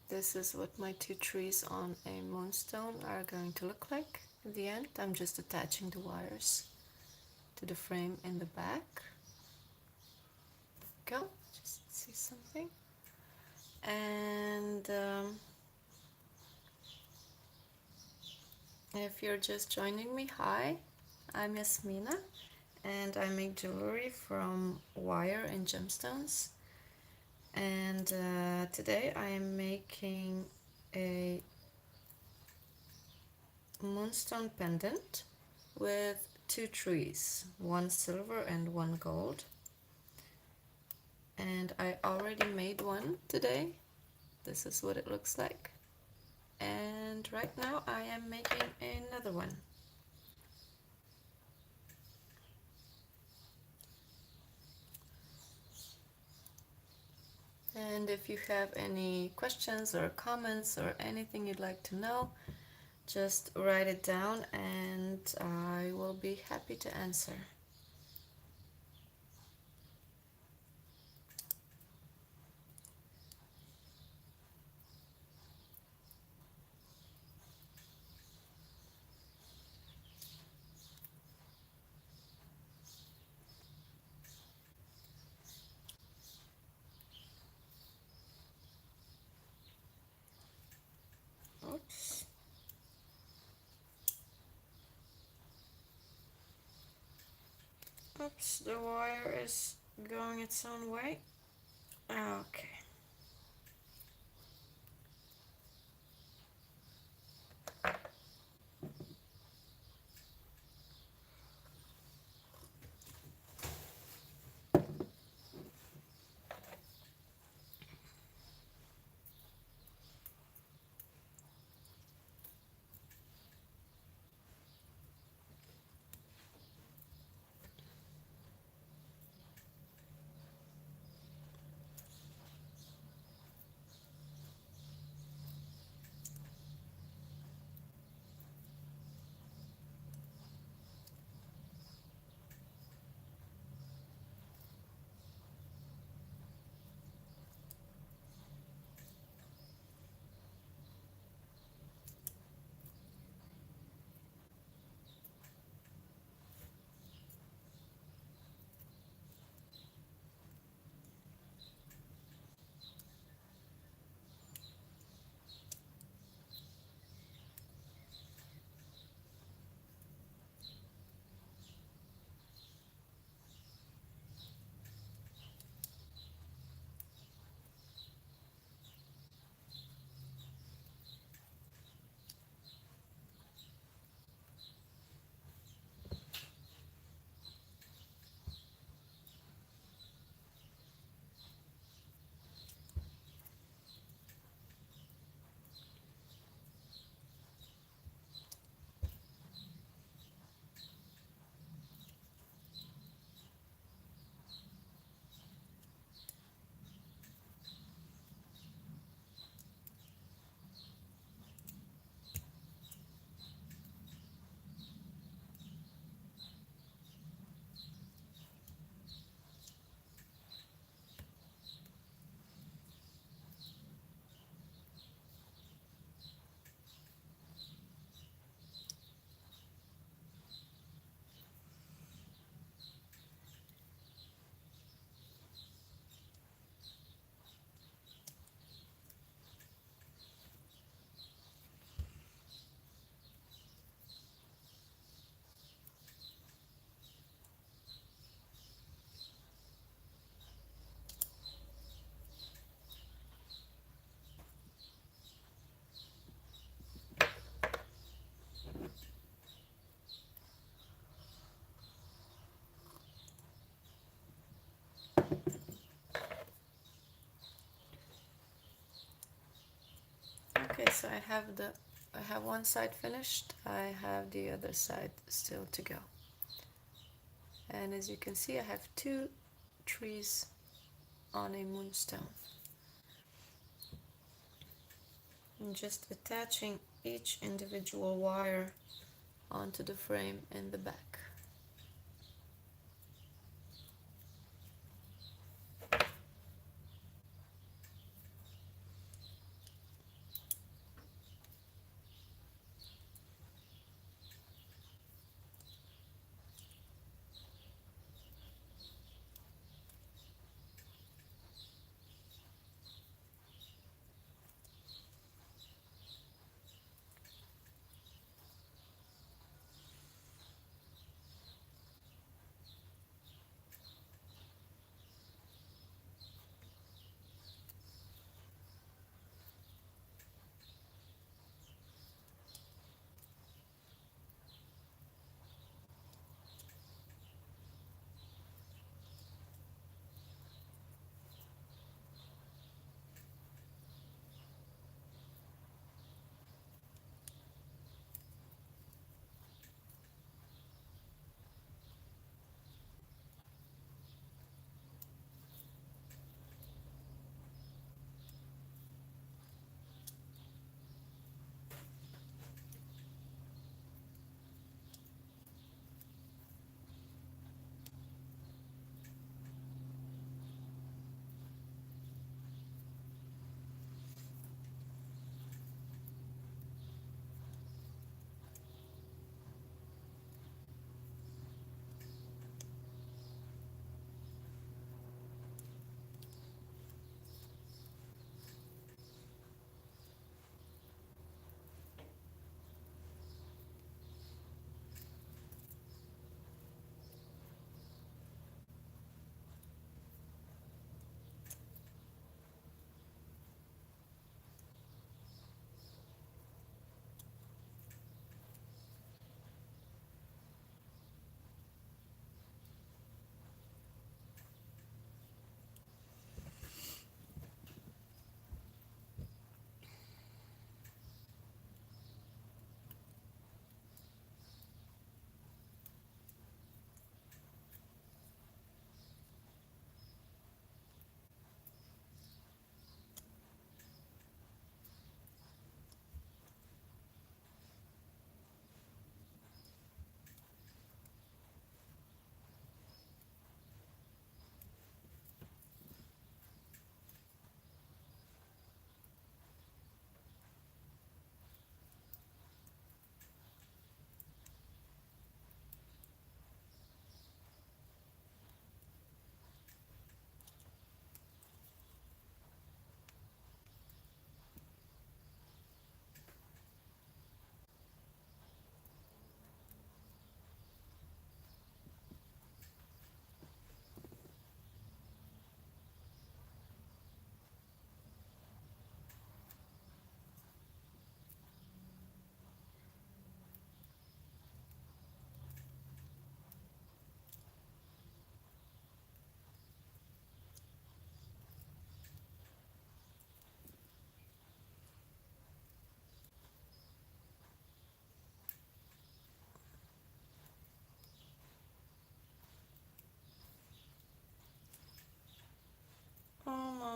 This is what my 2 trees on a moonstone are going to look like at the end. I'm just attaching the wires to the frame in the back. Go, just see something. And if you're just joining me, hi, I'm Yasmina, and I make jewelry from wire and gemstones. And today I am making a moonstone pendant with 2 trees, one silver and one gold. And I already made one today. This is what it looks like. And right now I am making another one. And if you have any questions or comments or anything you'd like to know, just write it down and I will be happy to answer. Oops. Oops, the wire is going its own way. Okay. Okay, so I have one side finished, I have the other side still to go. And as you can see, I have 2 trees on a moonstone. I'm just attaching each individual wire onto the frame in the back.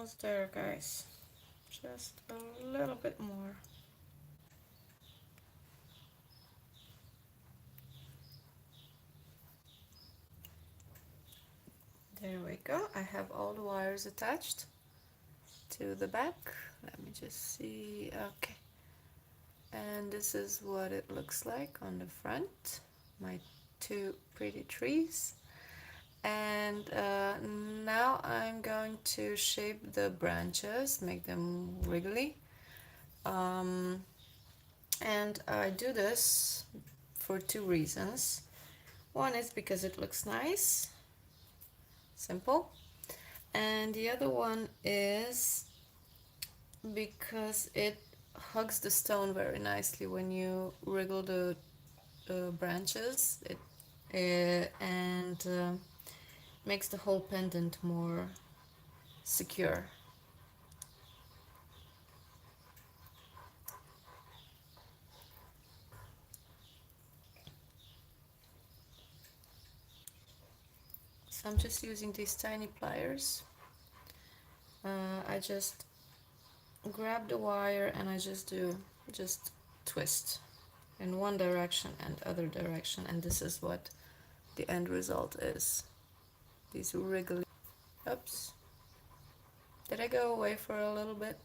Almost there, guys. Just a little bit more. There we go. I have all the wires attached to the back. Let me just see. Okay. And this is what it looks like on the front. My two pretty trees. And now I'm going to shape the branches, make them wiggly. And I do this for two reasons. One is because it looks nice, simple. And the other one is because it hugs the stone very nicely when you wriggle the branches. And makes the whole pendant more secure. So I'm just using these tiny pliers. I just grab the wire and I just twist in one direction and other direction, and this is what the end result is. These wriggly. Oops. Did I go away for a little bit?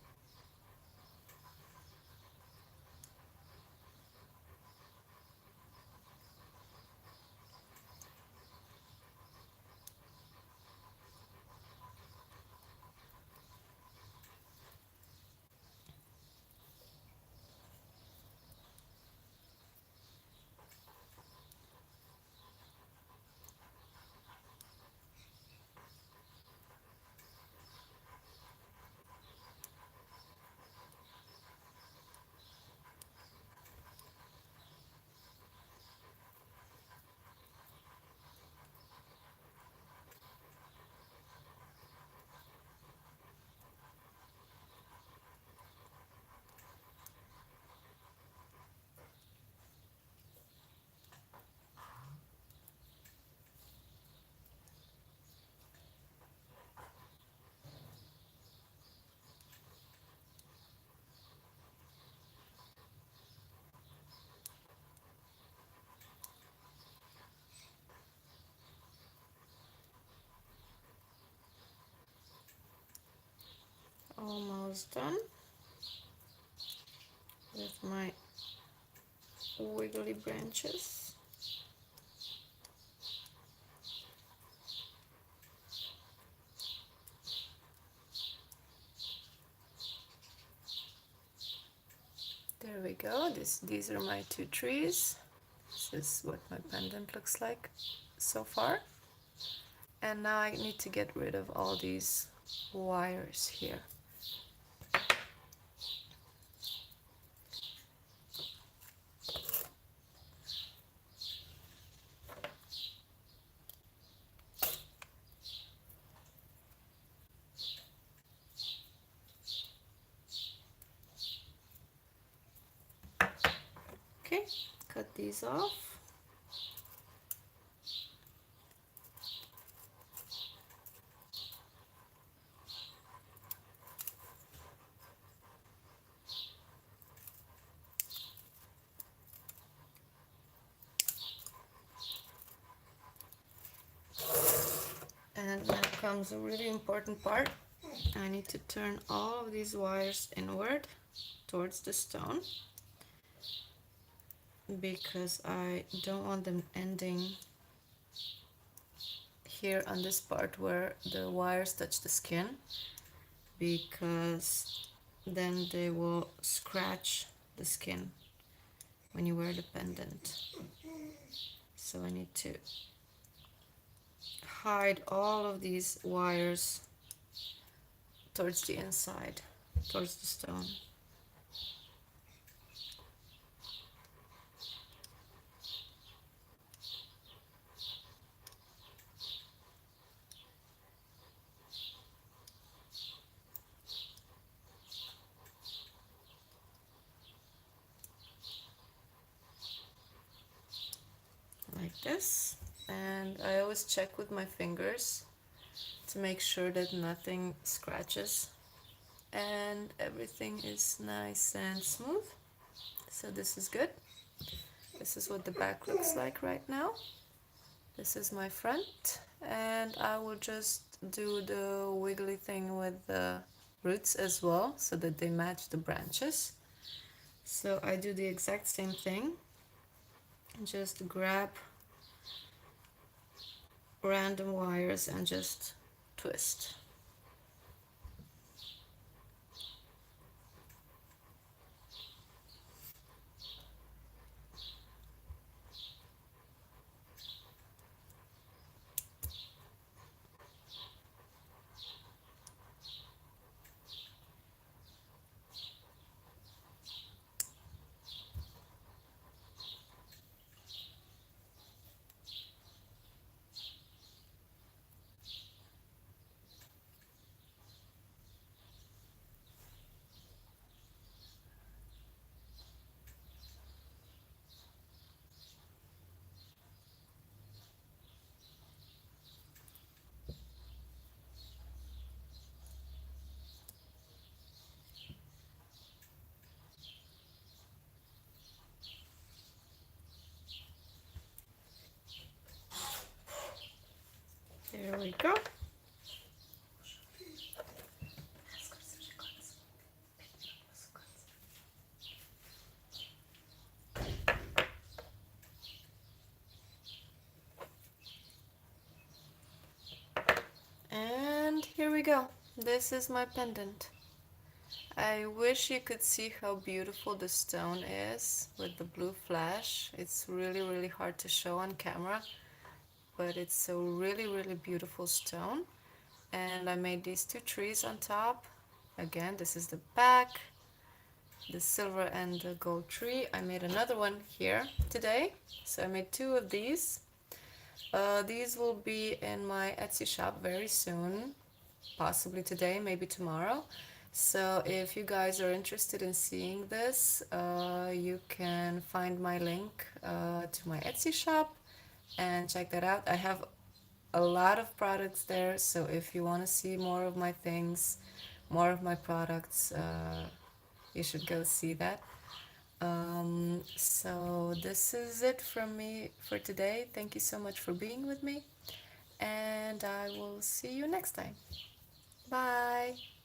Almost done with my wiggly branches. There we go. These are my two trees. This is what my pendant looks like so far. And now I need to get rid of all these wires here. Okay, cut these off. And now comes a really important part. I need to turn all of these wires inward towards the stone, because I don't want them ending here on this part where the wires touch the skin, because then they will scratch the skin when you wear the pendant. So I need to hide all of these wires towards the inside, towards the stone. Like this. And I always check with my fingers to make sure that nothing scratches and everything is nice and smooth. So this is good. This is what the back looks like right now. This is my front, and I will just do the wiggly thing with the roots as well so that they match the branches. So I do the exact same thing. Just grab random wires and just twist. There we go. And here we go. This is my pendant. I wish you could see how beautiful the stone is with the blue flash. It's really hard to show on camera, but it's a really beautiful stone. And I made these two trees on top. Again, this is the back, the silver and the gold tree. I made another one here today, so I made two of these. These will be in my Etsy shop very soon, possibly today, maybe tomorrow. So if you guys are interested in seeing this, you can find my link to my Etsy shop and check that out. I have a lot of products there, so if you want to see more of my things, more of my products, you should go see that. So this is it from me for today. Thank you so much for being with me, and I will see you next time. Bye.